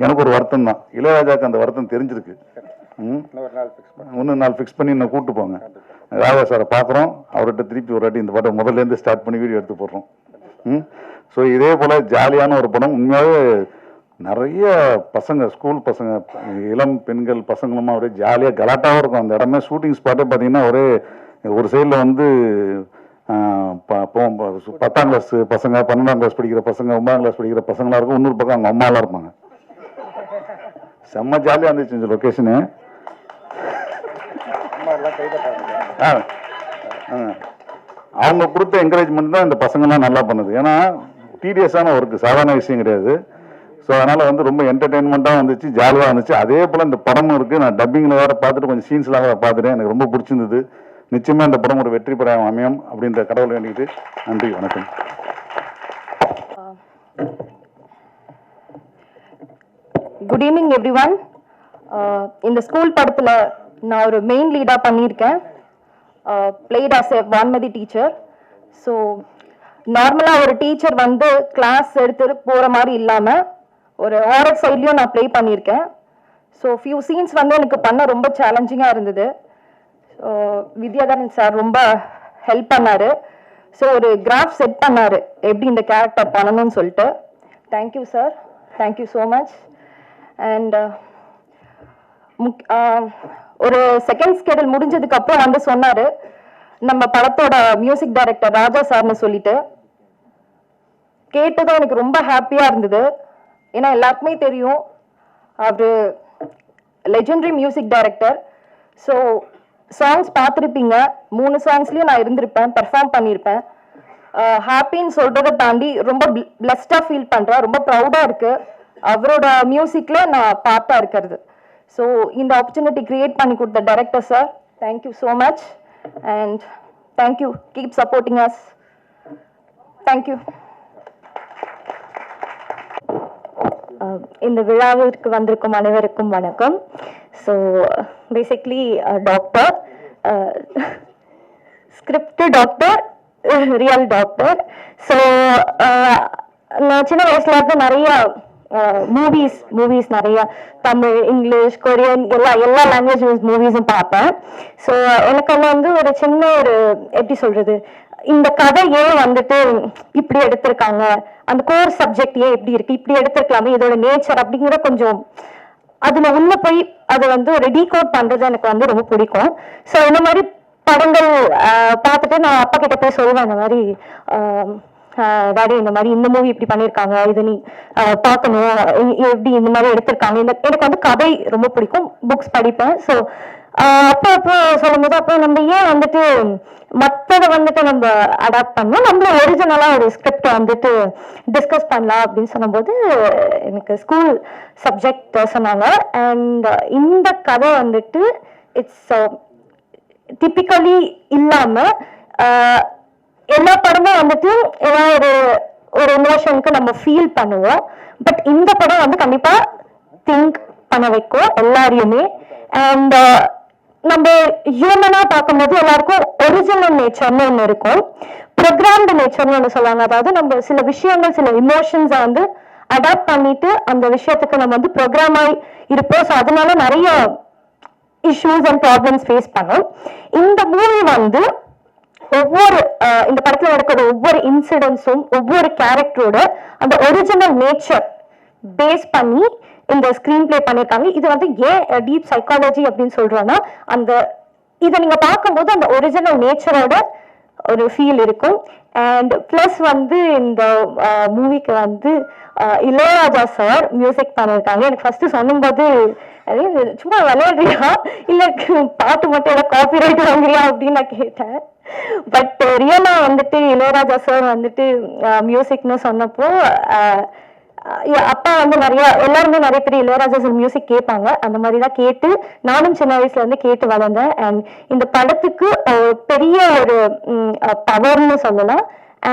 S6: எனக்கு ஒரு வருத்தம் தான். இளையராஜாவுக்கு அந்த வருத்தம் தெரிஞ்சிருக்கு. இன்னொரு நாள் ஃபிக்ஸ் பண்ணி என்னை கூப்பிட்டு போங்க. ராஜா சாரை பார்க்குறோம். அவர்கிட்ட திருப்பி ஒரு வாட்டி இந்த பாட்டை முதல்லேருந்து ஸ்டார்ட் பண்ணி வீடியோ எடுத்து போடுறோம். ஸோ இதே போல் ஜாலியான ஒரு படம். உண்மையாகவே நிறைய பசங்க, ஸ்கூல் பசங்க, இளம் பெண்கள் பசங்களுமா ஒரே ஜாலியாக கலாட்டாகவும் இருக்கும். அந்த இடமே ஷூட்டிங் ஸ்பாட்டே பார்த்தீங்கன்னா ஒரே ஒரு சைடில் வந்து 10ஆம் கிளாஸ் பசங்க, 12ஆம் கிளாஸ் படிக்கிற பசங்க, 9ஆம் கிளாஸ் படிக்கிற பசங்களாக இருக்கும். இன்னொரு பக்கம் அவங்க அம்மாலாம் இருப்பாங்க. செம்ம ஜாலியாக இருந்துச்சு இந்த லொக்கேஷனு. அவங்க கொடுத்த என்கரேஜ்மெண்ட் தான் இந்த பசங்கள்லாம் நல்லா பண்ணுது. ஏன்னா டீடியஸான ஒர்க்கு, சாதாரண விஷயம் கிடையாது. ஸோ அதனால் வந்து ரொம்ப என்டர்டெயின்மெண்ட்டாக வந்துச்சு, ஜாலியாக இருந்துச்சு. அதே போல் இந்த படமும் இருக்குது. நான் டப்பிங்கில் வேறு பார்த்துட்டு கொஞ்சம் சீன்ஸ்லாம் வேறு பார்த்துட்டேன். எனக்கு ரொம்ப பிடிச்சிருந்தது. நிச்சயமாக இந்த படம் ஒரு வெற்றி பெற அமையும் அப்படின்ற கடவுள் வேண்டிக்கிட்டு நன்றி, வணக்கம்.
S2: Good evening everyone. இந்த ஸ்கூல் படத்தில் நான் ஒரு மெயின் லீடாக பண்ணியிருக்கேன். Played as a Vanmathi teacher. So நார்மலாக ஒரு டீச்சர் வந்து கிளாஸ் எடுத்துட்டு போகிற மாதிரி இல்லாமல் ஒரு ஆரட் சைட்லேயும் நான் ப்ளே பண்ணியிருக்கேன். ஸோ ஃபியூ சீன்ஸ் வந்து எனக்கு பண்ண ரொம்ப சேலஞ்சிங்காக இருந்தது. வித்யாதரன் சார் ரொம்ப ஹெல்ப் பண்ணார். ஸோ ஒரு கிராஃப் செட் பண்ணார் எப்படி இந்த கேரக்டர் பண்ணணும்னு சொல்லிட்டு. Thank you sir, thank you so much. And ஒரு செகண்ட் ஸ்கெடியூல் முடிஞ்சதுக்கு அப்புறம் வந்து சொன்னாரு, நம்ம படத்தோட மியூசிக் டைரக்டர் ராஜா சார்னு சொல்லிட்டு. கேட்டதும் எனக்கு ரொம்ப ஹாப்பியா இருந்தது. ஏன்னா எல்லாருக்குமே தெரியும் அவரு legendary music director. So songs பார்த்துருப்பீங்க, 3 சாங்ஸ்லயும் நான் இருந்திருப்பேன், பெர்ஃபார்ம் பண்ணியிருப்பேன். ஹாப்பின்னு சொல்றதை தாண்டி ரொம்ப பிளஸ்டா ஃபீல் பண்றேன். ரொம்ப ப்ரௌடா இருக்கு அவரோட மியூசிக்ல நான் பார்ட்டா இருக்கிறது. ஸோ இந்த ஆப்பர்ச்சுனிட்டி கிரியேட் பண்ணி கொடுத்த director sir, thank you so much. And thank you, keep supporting us. Thank you.
S7: இந்த விழாவிற்கு வந்திருக்கும் அனைவருக்கும் வணக்கம். So basically doctor, script doctor, real doctor. So நான் சின்ன வயசுல இருந்து நிறைய மூவிஸ் நிறைய தமிழ், இங்கிலீஷ், கொரியன் எல்லா லாங்குவேஜ் மூவிஸும் பார்ப்பேன். ஸோ எனக்கு வந்து ஒரு சின்ன ஒரு எப்படி சொல்றது, இந்த கதை ஏன் வந்துட்டு இப்படி எடுத்திருக்காங்க, அந்த கோர் சப்ஜெக்ட் ஏன் இப்படி இருக்கு, இப்படி எடுத்திருக்கலாமே, இதோட நேச்சர் அப்படிங்கிற கொஞ்சம் அதுல உள்ள போய் அதை வந்து ஒரு டீகோட் பண்றது எனக்கு வந்து ரொம்ப பிடிக்கும். ஸோ இந்த மாதிரி படங்கள் பார்த்துட்டு நான் அப்பா கிட்ட போய் சொல்லுவேன், இந்த மாதிரி டாடி இந்த மாதிரி இந்த மூவி இப்படி பண்ணியிருக்காங்க, இது நீ பார்க்கணும், எப்படி இந்த மாதிரி எடுத்திருக்காங்க. எனக்கு வந்து கதை ரொம்ப பிடிக்கும், புக்ஸ் படிப்பேன். ஸோ அப்போ சொல்லும் போது அப்போ நம்ம ஏன் வந்துட்டு மற்றதை வந்துட்டு நம்ம அடாப்ட் பண்ணோம், நம்மள ஒரிஜினலா ஒரு ஸ்கிரிப்ட் வந்துட்டு டிஸ்கஸ் பண்ணலாம் அப்படின்னு சொல்லும்போது எனக்கு ஸ்கூல் சப்ஜெக்ட் சொன்னாங்க. அண்ட் இந்த கதை வந்துட்டு இட்ஸ் டிபிக்கலி இல்லாம எல்லா படமும் வந்துட்டு ஏதாவது ஒரு எமோஷனுக்கு நம்ம ஃபீல் பண்ணுவோம். பட் இந்த படம் வந்து கண்டிப்பா திங்க் பண்ண வைக்கும் எல்லாரையுமே. அண்ட் நம்ம ஹியூமனா பார்க்கும்போது எல்லாருக்கும் ஒரிஜினல் நேச்சர்னு ஒன்று இருக்கும், ப்ரோக்ராம்டு நேச்சர்னு ஒன்று சொல்லுவாங்க. அதாவது நம்ம சில விஷயங்கள், சில இமோஷன்ஸை வந்து அடாப்ட் பண்ணிட்டு அந்த விஷயத்துக்கு நம்ம வந்து ப்ரோக்ராம் ஆகி இருப்போம். ஸோ அதனால நிறைய இஷ்யூஸ் அண்ட் ப்ராப்ளம்ஸ் ஃபேஸ் பண்ணோம். இந்த மூவி வந்து ஒவ்வொரு இந்த படத்துல நடக்கிற ஒவ்வொரு இன்சிடென்ட்ஸும் ஒவ்வொரு கேரக்டரோட அந்த ஒரிஜினல் நேச்சர் பேஸ் பண்ணி இந்த ஸ்கிரீன் பிளே பண்ணியிருக்காங்க. இது வந்து ஏன் டீப் சைக்காலஜி அப்படின்னு சொல்றோம்னா, அந்த இதை நீங்க பார்க்கும்போது அந்த ஒரிஜினல் நேச்சரோட ஒரு ஃபீல் இருக்கும். அண்ட் பிளஸ் வந்து இந்த மூவிக்கு வந்து இளையராஜா சார் மியூசிக் பண்ணியிருக்காங்க. எனக்கு ஃபர்ஸ்ட் சொல்லும்போது சும்மா விளையாடுறியா இல்ல பாட்டு மட்டும் எல்லாம் காப்பி ரைட் வாங்குறியா அப்படின்னு நான் கேட்டேன். பட் ரியலா வந்துட்டு இளையராஜா சார் வந்துட்டு மியூசிக்னு சொன்னப்போ அப்பா வந்து எல்லாருமே நிறைய பேர் இளையராஜா சார் மியூசிக் கேட்பாங்க. அந்த மாதிரிதான் கேட்டு நானும் சின்ன வயசுல இருந்து கேட்டு வளர்ந்தேன். அண்ட் இந்த படத்துக்கு பெரிய ஒரு பவர்னு சொல்லலாம்.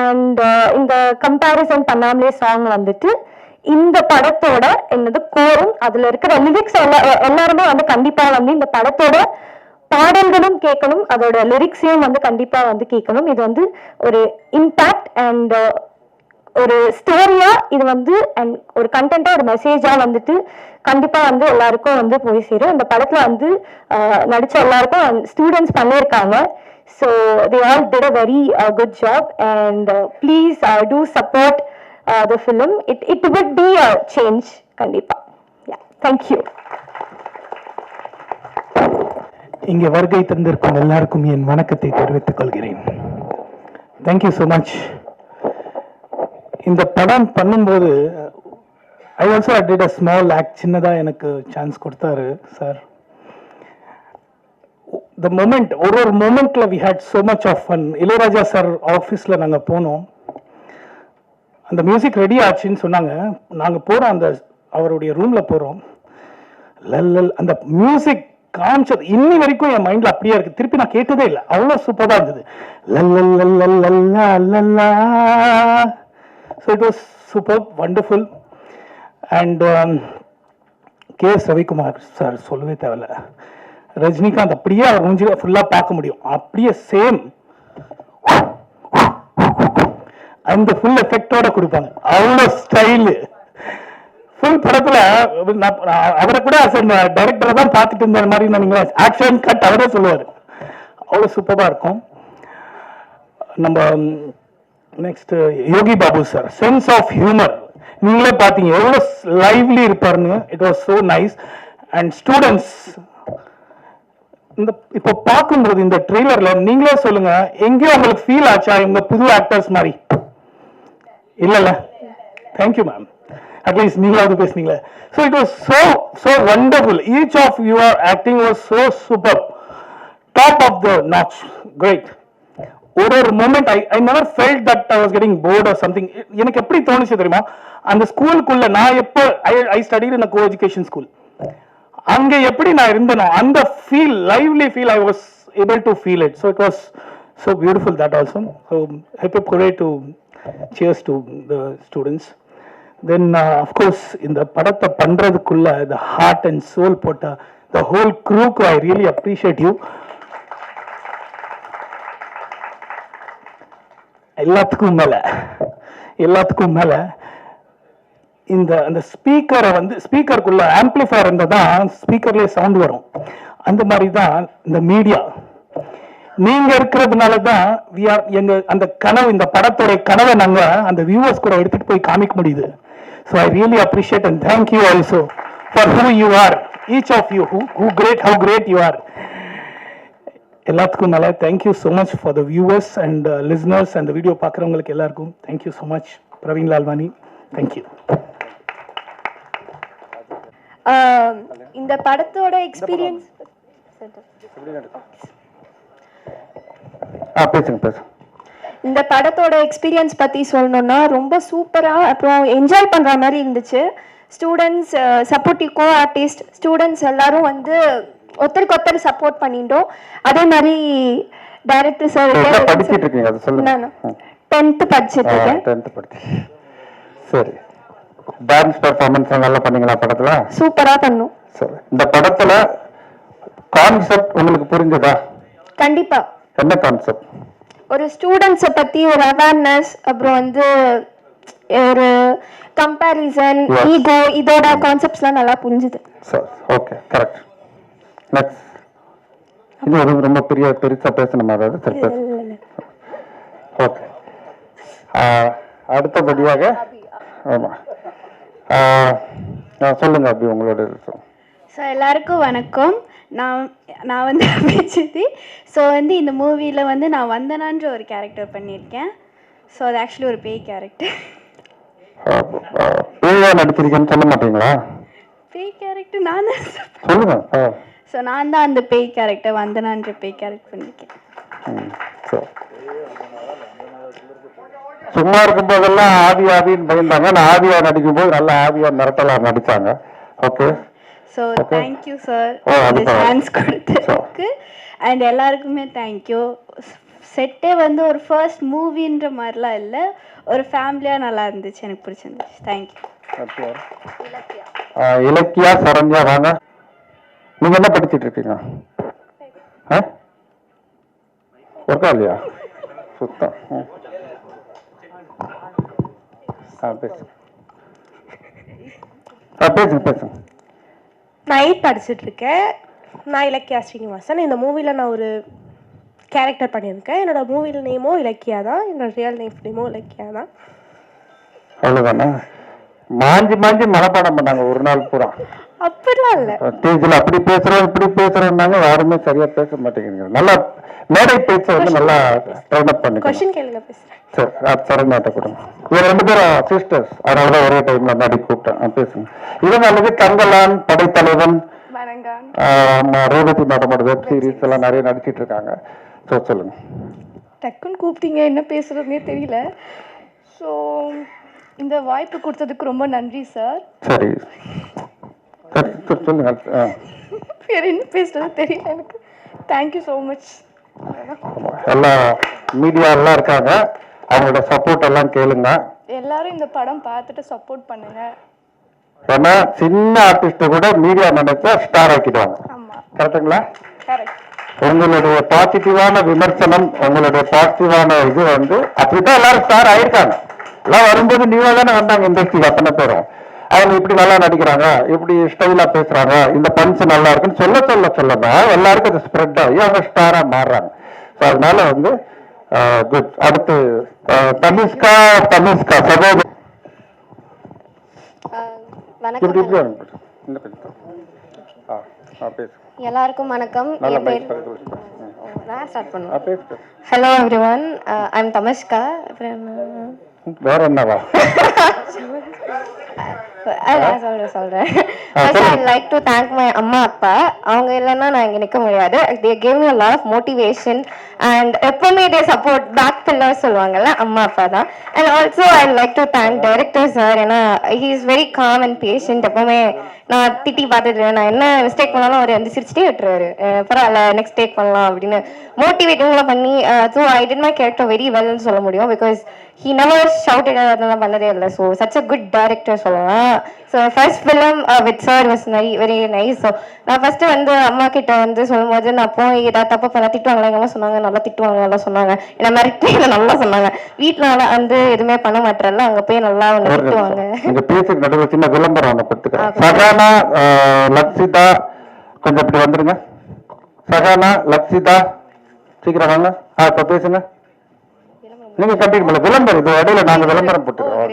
S7: அண்ட் இந்த கம்பேரிசன் பண்ணாமலே சாங் வந்துட்டு இந்த படத்தோட என்னது கோரும் அதுல இருக்கிற லிரிக்ஸ் எல்லாருமே வந்து கண்டிப்பா வந்து இந்த படத்தோட பாடல்களும் கேட்கணும், அதோட லிரிக்ஸையும் வந்து கண்டிப்பா வந்து கேட்கணும். இது வந்து ஒரு இம்பாக்ட் அண்ட் ஒரு ஸ்டோரியா இது வந்து அண்ட் ஒரு கண்டென்ட்டா ஒரு மெசேஜா வந்துட்டு கண்டிப்பா வந்து எல்லாருக்கும் வந்து போய் சேரும். இந்த படத்துல வந்து நடிச்ச எல்லாருக்கும் ஸ்டூடெண்ட்ஸ் பண்ணியிருக்காங்க. So they all did a very good job and please do support the film. It would be a change கண்டிப்பா. தேங்க்யூ.
S3: இங்கே வருகை தந்திருக்கும் எல்லாருக்கும் என் வணக்கத்தை தெரிவித்துக் கொள்கிறேன். Thank you so much. இந்த படம் பண்ணும்போது I also did a small act. சின்னதாக எனக்கு சான்ஸ் கொடுத்தாரு சார். த மொமெண்ட் ஒரு மொமெண்ட்ல we had so much of fun. Ilaiyaraaja sir ஆஃபீஸில் நாங்கள் போனோம். அந்த மியூசிக் ரெடி ஆச்சுன்னு சொன்னாங்க. நாங்கள் போகிறோம், அந்த அவருடைய ரூமில் போகிறோம். லல் அந்த மியூசிக் காமிச்சது இன்னி வரைக்கும் என் மைண்ட்ல அப்படியே இருக்கு. திருப்பி நான் கேட்டதே இல்லை, அவ்வளோ சூப்பராக இருந்தது. லல்லா. So it was super, wonderful. And K.S. Ravikumar sir சொல்லவே தேவையில்ல. ரஜினிகாந்த் அப்படியே அவர் மூஞ்சில ஃபுல்லாக பார்க்க முடியும், அப்படியே சேம் அந்த ஃபுல் எஃபெக்டோட கொடுப்பாங்க. அவ்வளோ ஸ்டைலு ஃபுல் படத்துல. அவரை கூட டைரக்டரை தான் பார்த்துட்டு இருந்த மாதிரி நீங்க ஆக்ஷன் கட் அவரே சொல்லுவார். அவ்வளோ சூப்பராக இருக்கும். நம்ம next Yogi Babu sir, sense of humour நீங்களே பார்த்தீங்க எவ்வளோ லைவ்லி இருப்பாருன்னு. It was so nice. And students இந்த இப்போ பார்க்கும்போது இந்த ட்ரெய்லர்ல நீங்களே சொல்லுங்க, எங்கேயோ உங்களுக்கு ஃபீல் ஆச்சா இவங்க புது ஆக்டர்ஸ் மாதிரி? இல்லைல்ல? Thank you ma'am. அட்லீஸ்ட் நீங்களாவது பேசுனீங்களே. So it was so wonderful. Each of your acting was so superb. Top of the notch. Great. ஒரு moment I never felt that I was getting bored or something. எனக்கு எப்படி தோணுச்சு தெரியுமா, அந்த ஸ்கூலுக்குள்ள நான் எப்போ I studied in a co-education school. அங்க எப்படி நான் இருந்தனோ அந்த feel, lively feel I was able to feel it. So it was so beautiful that also. So happy parade to cheers to the students. Then of course இந்த படத்தை பண்றதுக்குள்ள the heart and soul போட்ட the whole crew, I really appreciate you. எல்லாத்துக்கும் மேல இந்த அந்த ஸ்பீக்கரை வந்து ஸ்பீக்கருக்குள்ள amplifier இருந்தால் தான் ஸ்பீக்கர்லேயே சவுண்ட் வரும். அந்த மாதிரி தான் இந்த மீடியா நீங்க இருக்கிறதுனால தான் எங்க அந்த கனவு, இந்த படத்தோட கனவை நாங்க அந்த வியூவர்ஸ் கூட எடுத்துட்டு போய் காமிக்க முடியுது. So I really appreciate and thank you also for who you are, each of you how great you are. எல்லாத்துக்கும் மேலே thank you so much for the viewers and listeners and video பார்க்குறவங்களுக்கு எல்லாருக்கும் thank you so much. Praveen Lalwani, thank you.
S7: இந்த படத்தோட experience
S1: பேசுங்க.
S7: இந்த படத்தோட experience பற்றி சொல்லணும்னா ரொம்ப சூப்பராக, அப்புறம் என்ஜாய் பண்ணுற மாதிரி இருந்துச்சு. Students, supportive co artist, students எல்லாரும் வந்து ஒருத்தருக்கு ஒருத்தர் சப்போர்ட் பண்ணிட்டோம். அதே மாதிரி டைரக்டர் சார்
S1: படிச்சிட்டு இருக்கீங்க, அது சொல்லுங்க.
S7: நான் 10th படிச்சிட்டு இருக்கேன்.
S1: 10th படிச்சு. சரி, டான்ஸ் பெர்ஃபார்மன்ஸ் நல்லா பண்ணீங்களா படத்துல?
S7: சூப்பரா பண்ணோம்.
S1: சரி, இந்த படத்துல கான்செப்ட் உங்களுக்கு புரிஞ்சதா?
S7: கண்டிப்பா.
S1: என்ன கான்செப்ட்?
S7: ஒரு ஸ்டூடெண்ட்ஸை பத்தி ஒரு அவேர்னஸ், அப்புறம் வந்து ஒரு கம்பேரிசன், ஈகோ, இதோட கான்செப்ட்ஸ்லாம் நல்லா புரிஞ்சுது.
S1: சரி, ஓகே, கரெக்ட். நெக்ஸ்ட், இது ரொம்ப பெருசா பேசணுமா? அதாவது சரி பேச. ஓகே, அடுத்தபடியாக ஆமா சொல்லுங்க அப்படி உங்களோட.
S8: ஸோ எல்லாருக்கும் வணக்கம். நான் வந்து அபிச்சித்தி. ஸோ வந்து இந்த மூவியில் வந்து நான் வந்தனான்ற ஒரு கேரக்டர் பண்ணியிருக்கேன். ஸோ அது ஆக்சுவலி ஒரு பேய் கேரக்டர்.
S1: பேயா நடிச்சிருக்கேன்னு சொல்ல மாட்டீங்களா?
S8: பேய் கேரக்டர் நான் தான்
S1: சொல்லுங்க.
S8: ஸோ நான் தான் அந்த பேய் கேரக்டர், வந்தனான்ற பேய் கேரக்டர் பண்ணியிருக்கேன்.
S1: சும்மா இருக்கும் போதெல்லாம் ஆவின்னு பயந்தாங்க. நான் ஆவியா நடிக்கும் போது நல்லா ஆவியா மிரட்டலா நடிச்சாங்க. ஓகே,
S8: ஸோ தேங்க்யூ சார் இந்த சான்ஸ் கொடுத்ததுக்கு. அண்ட் எல்லாருக்குமே தேங்க்யூ. செட்டே வந்து ஒரு ஃபர்ஸ்ட் மூவின்ற மாதிரிலாம் இல்லை, ஒரு ஃபேமிலியாக நல்லா இருந்துச்சு, எனக்கு பிடிச்சிருந்துச்சு. தேங்க்யூ.
S1: இலக்கியா சரண்யா, வாங்க. நீங்க என்ன படிச்சுட்டு இருக்கீங்க? ஒர்க்கா இல்லையா? சுத்தம். பேசுங்க. பேசுங்க பேசுங்க.
S9: நான் 8th படிச்சுட்டு இருக்கேன். நான் இலக்கியா ஸ்ரீனிவாசன். இந்த மூவியில் நான் ஒரு கேரக்டர் பண்ணியிருக்கேன். என்னோட மூவியில் நேமும் இலக்கியா தான், என்னோட ரியல் நேமும் இலக்கியா தான்.
S1: அவ்வளோதானே? மாஞ்சி மாஞ்சி மனப்பாடம் பண்ணாங்க ஒரு நாள் பூரா.
S9: அப்படிலாம் இல்லை.
S1: ஸ்டேஜில் அப்படி பேசுகிறோம் இப்படி பேசுகிறோம்னாங்க, யாருமே சரியாக பேச மாட்டேங்கிறீங்க. நல்லா மேடை பேச்சை வந்து நல்லா ட்ரெயின் அப் பண்ணிக்கணும்.
S9: கொஷின் கேளுங்க, பேசுகிறேன்.
S1: சரி, சரண்யாட்ட கொடுங்க. இவங்க 2 பேரும் சிஸ்டர்ஸ், அதனால தான் ஒரே டைம்ல நடி கூப்பிட்டேன். பேசுங்க. இவங்க அல்லது தங்கலான், படைத்தலைவன், ரேவதி மேடமோட வெப் சீரிஸ் எல்லாம் நிறைய நடிச்சிட்டு இருக்காங்க. ஸோ சொல்லுங்க.
S2: டக்குன்னு கூப்பிட்டீங்க, என்ன பேசுறதுனே தெரியல. ஸோ இந்த வாய்ப்பு கொடுத்ததுக்கு ரொம்ப நன்றி சார்.
S1: சரி சொல்லுங்க.
S2: வேற என்ன பேசுறது தெரியல எனக்கு. Thank you so much.
S1: எல்லா மீடியா எல்லாம் இருக்காங்க, அவங்களோட சப்போர்ட் எல்லாம் கேளுங்க.
S2: எல்லாரும் இந்த படம் பார்த்துட்டு சப்போர்ட் பண்ணுங்க.
S1: ஏன்னா சின்ன ஆர்டிஸ்ட் கூட மீடியா நினைச்சா ஸ்டார் ஆக்கிடுவாங்க. கரெக்டுங்களா?
S2: கரெக்ட்.
S1: உங்களுடைய பாசிட்டிவான விமர்சனம், உங்களுடைய பாசிட்டிவான இது வந்து அப்படித்தான் எல்லாரும் ஸ்டார் ஆயிருக்காங்க. எல்லாம் வரும்போது நீங்க தானே வந்தாங்க இண்டஸ்ட்ரியில் அத்தனை பேரும். அவங்க இப்படி நல்லா நடிக்கிறாங்க, இப்படி ஸ்டைலா பேசுறாங்க, இந்த பஞ்ச் நல்லா இருக்குன்னு சொல்லதான் எல்லாருக்கும் அது ஸ்ப்ரெட் ஆகி அவங்க ஸ்டாரா மாறுறாங்க. ஸோ அதனால வந்து குட். அடுத்து தனிஷ்கா சகோதரி.
S7: எல்லாருக்கும் வணக்கம்.
S2: Hello everyone, I am Tamashka.
S1: வேற என்னவா?
S7: சொல்றேன். I'd like to thank my அம்மா அப்பா. அவங்க இல்லைன்னா நான் இங்க நிக்க முடியாது. They gave me a lot of motivation and எப்பவுமே they support back pillars சொல்லுவாங்கல்ல, அம்மா அப்பா தான். And also I'd like to thank director sir. ஏன்னா he is very calm and patient. எப்பவுமே நான் திட்டி பார்த்துட்டு நான் என்ன மிஸ்டேக் பண்ணாலும் அவர் வந்து சிரிச்சுட்டே விட்டுருவாரு. பரவாயில்ல, நெக்ஸ்ட் டேக் பண்ணலாம் அப்படின்னு மோட்டிவேட்டிங்லாம் பண்ணி. So I did my character very வெல்னு சொல்ல முடியும். பிகாஸ் he never shouted அதெல்லாம் பண்ணதே இல்லை. So such a good director சொல்லலாம். So first film with sir was very nice. So நான் ஃபர்ஸ்ட் வந்து அம்மா கிட்ட வந்து சொல்லும்போது நான் போய் ஏதாவது தப்பு பண்ண திட்டுவாங்களா, எங்கள் அம்மா சொன்னாங்க நல்லா திட்டுவாங்க, நல்லா சொன்னாங்க. என்ன மாதிரி நல்லா சொன்னாங்க. வீட்டில் வந்து எதுவுமே பண்ண மாட்டேறல, அங்கே போய் நல்லா ஒன்று திட்டுவாங்க.
S1: இந்த பேசுக்கு நடுவில் சின்ன விளம்பரம் ஒன்று படுத்துக்கிறேன். சகானா லக்ஷிதா கொஞ்சம் இப்படி வந்துருங்க. சகானா லக்ஷிதா சீக்கிரம் வாங்க. இப்போ பேசுங்க. நீங்க கண்டிப்பா விளம்பரம், இது இடையில நாங்க விளம்பரம் போட்டுக்கிறோம்.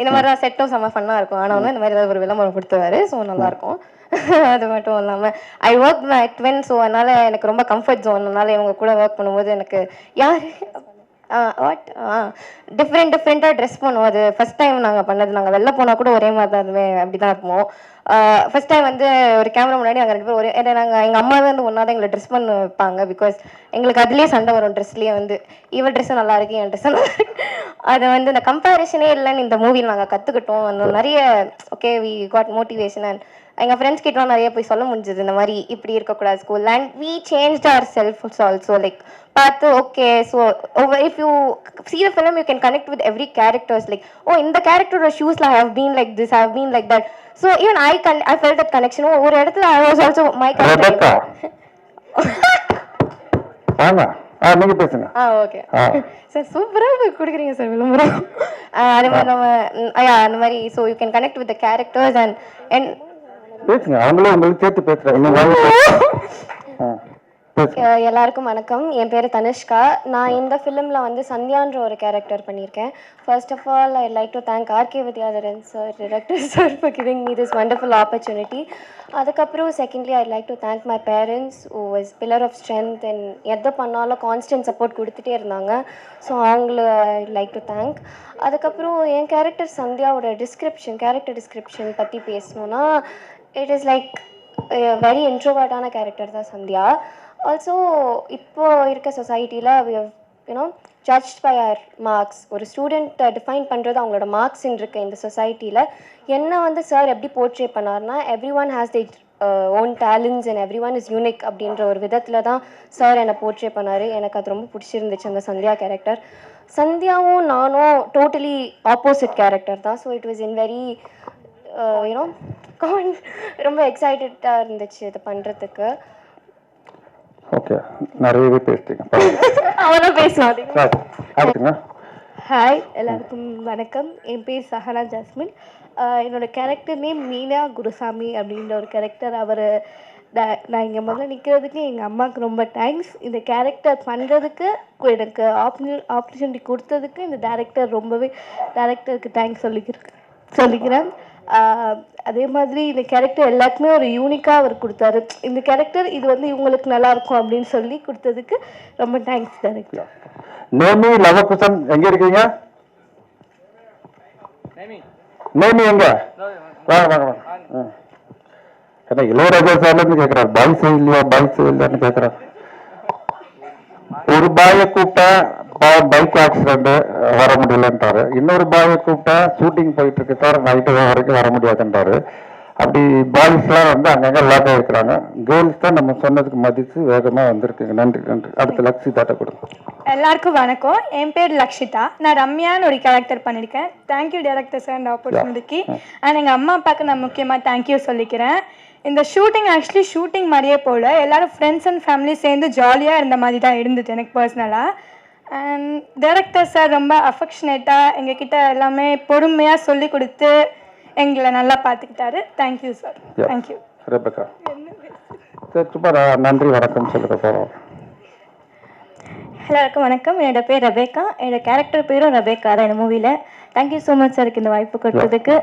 S7: இந்த மாதிரி தான் செட்டும் செம்ம ஃபன்னா இருக்கும். ஆனால் வந்து இந்த மாதிரி ஏதாவது ஒரு விளம்பரம் கொடுத்துருவாரு. ஸோ நல்லா இருக்கும். அது மட்டும் இல்லாமல் I work my twin. So அதனால எனக்கு ரொம்ப கம்ஃபர்ட் ஜோன். அதனால இவங்க கூட ஒர்க் பண்ணும்போது எனக்கு யார் டிஃப்ரெண்ட்டாக ட்ரெஸ் பண்ணுவோம். அது ஃபர்ஸ்ட் டைம் நாங்கள் பண்ணது. நாங்கள் வெளில போனால் கூட ஒரே மாதிரி தான், அதுவே அப்படி தான் இருப்போம். ஃபர்ஸ்ட் டைம் வந்து ஒரு கேமரா முன்னாடி நாங்கள் 2 பேரும் ஒரே, நாங்கள் எங்கள் அம்மா வந்து ஒன்றா தான் எங்களை ட்ரெஸ் பண்ண வைப்பாங்க. பிகாஸ் எங்களுக்கு அதுலேயே சண்டை வரும். ட்ரெஸ்லேயே வந்து இவள் ட்ரெஸ்ஸும் நல்லா இருக்கு, என் ட்ரெஸ்ஸும் நல்லா இருக்கு. அது வந்து இந்த கம்பேரிஷனே இல்லைன்னு இந்த மூவியில் நாங்கள் கற்றுக்கிட்டோம். அந்த நிறைய okay we got motivation. And எங்கள் ஃப்ரெண்ட்ஸ் கிட்டலாம் நிறைய போய் சொல்ல முடிஞ்சது இந்த மாதிரி இப்படி இருக்கக்கூடாது school. And we change our self also. Like பார்த்து okay, so if you see the film you can connect with every characters. Like oh, இந்த கேரக்டரோட ஷூஸ்ல I have been like this, I have been like that. So even I felt that connection. ஒரு இடத்துல I was also my character.
S1: ஆமா, நீங்க பேசுங்க.
S7: Okay sir, சூப்பரா கொடுக்குறீங்க sir விளம்பரம். அதே மாதிரி நம்ம அந்த மாதிரி so you can connect with the characters and
S1: பேசுங்க. அவங்களும் உங்களுக்கு சேர்த்து பேசுறாங்க.
S7: எல்லாருக்கும் வணக்கம். என் பேர் தனிஷ்கா. நான் இந்த ஃபிலிமில் வந்து சந்தியான்ற ஒரு கேரக்டர் பண்ணியிருக்கேன். First of all I like to thank RK Vidyadharan sir, director sir, for giving me this wonderful opportunity. அதுக்கப்புறம் secondly I like to thank my parents who was pillar of strength and எதை பண்ணாலும் கான்ஸ்டன்ட் சப்போர்ட் கொடுத்துட்டே இருந்தாங்க. So அவங்கள ஐ like to thank. அதுக்கப்புறம் என் character சந்தியாவோட character description பற்றி பேசணுன்னா இட் இஸ் லைக் வெரி இன்ட்ரோவர்ட்டான கேரக்டர் தான் சந்தியா. ஆல்சோ இப்போ இருக்க சொசைட்டியில் you know judge by our marks. ஒரு ஸ்டூடெண்ட்டை டிஃபைன் பண்ணுறது அவங்களோட மார்க்ஸ்ன்னு இருக்க இந்த சொசைட்டியில் என்ன வந்து சார் எப்படி போர்ட்ரே பண்ணார்னா every one has the own talents and every one is unique அப்படின்ற ஒரு விதத்தில் தான் சார் என்னை போர்ட்ரே பண்ணார். எனக்கு அது ரொம்ப பிடிச்சிருந்துச்சு அந்த சந்தியா கேரக்டர். சந்தியாவும் நானும் டோட்டலி ஆப்போசிட் கேரக்டர் தான். So it was in very you know ரொம்ப எக்ஸைட்டடாக இருந்துச்சு இது பண்ணுறதுக்கு.
S1: ஓகே, நிறையவே பேசிட்டீங்க.
S7: அவனும் பேசலாம்.
S8: ஹாய் எல்லாருக்கும் வணக்கம். என் பேர் சஹனா ஜாஸ்மின். என்னோட கேரக்டர் நேம் மீனா குருசாமி அப்படின்ற ஒரு கேரக்டர். நான் இங்கே முதல்ல நிற்கிறதுக்கு எங்கள் அம்மாவுக்கு ரொம்ப தேங்க்ஸ். இந்த கேரக்டர் பண்ணுறதுக்கு எனக்கு ஆப்பர்ச்சுனிட்டி கொடுத்ததுக்கு இந்த டேரக்டருக்கு தேங்க்ஸ் சொல்லிக்கிறேன். அதே மாதிரி இந்த கேரக்டர் எல்லாருக்குமே ஒரு யூனிக்காக அவர் கொடுத்தாரு. இந்த கேரக்டர் இது வந்து இவங்களுக்கு நல்லாயிருக்கும் அப்படின்னு சொல்லி கொடுத்ததுக்கு ரொம்ப தேங்க்ஸ் டேரக்டர்.
S1: நேமி லவகுசன் எங்க இருக்கீங்க? நேமி எங்க? வாங்க வாங்க வாங்க. என்ன இளையராஜா சார்ல இருந்து கேட்கிறார், பாய்ஸ் இல்லையான்னு கேட்கிறார். ஒரு பாயை கூப்பிட்டா பைக் ஆக்சிடென்ட் வர முடியலன்றாரு, இன்னொரு பாயை கூப்பிட்டா ஷூட்டிங் போயிட்டு இருக்கு சார் நைட்டு வரைக்கும் வர முடியாதுன்றாரு. அப்படி பாய்ஸ்லாம் வந்து அங்கங்க லாக் ஆகிருக்கிறாங்க. கேர்ள்ஸ் தான் நம்ம சொன்னதுக்கு மதித்து வேகமாக வந்திருக்குங்க. நன்றி நன்றி. அடுத்து லக்ஷிதாட்ட கொடுங்க.
S10: எல்லாருக்கும் வணக்கம். என் பேர் லக்ஷிதா. நான் ரம்யான்னு ஒரு கேரக்டர் பண்ணியிருக்கேன். தேங்க்யூ டேரக்டர் சார் இந்த ஆப்பர்ச்சுனிட்டிக்கு. அண்ட் எங்கள் அம்மா அப்பாவுக்கு நான் முக்கியமாக தேங்க்யூ சொல்லிக்கிறேன். இந்த ஷூட்டிங் மாதிரியே போல் எல்லாரும் ஃப்ரெண்ட்ஸ் அண்ட் ஃபேமிலி சேர்ந்து ஜாலியாக இருந்த மாதிரி தான் இருந்தது எனக்கு பர்சனலாக. அண்ட் டைரக்டர் சார் ரொம்ப அஃபெக்ஷனேட்டாக எங்ககிட்ட எல்லாமே பொறுமையாக சொல்லி கொடுத்து எங்களை நல்லா பார்த்துக்கிட்டாரு. Thank you sir. தேங்க்யூ.
S1: ரெபேக்கா சும்மா நன்றி வணக்கம் சொல்லுங்க போகிறோம்.
S7: எல்லாருக்கும் வணக்கம். என்னோட பேர் ரெபேக்கா. என்னோட கேரக்டர் பேரும் ரெபேக்கா தான் இந்த மூவியில். தேங்க்யூ ஸோ மச் சாருக்கு இந்த வாய்ப்பு கொடுத்ததுக்கு.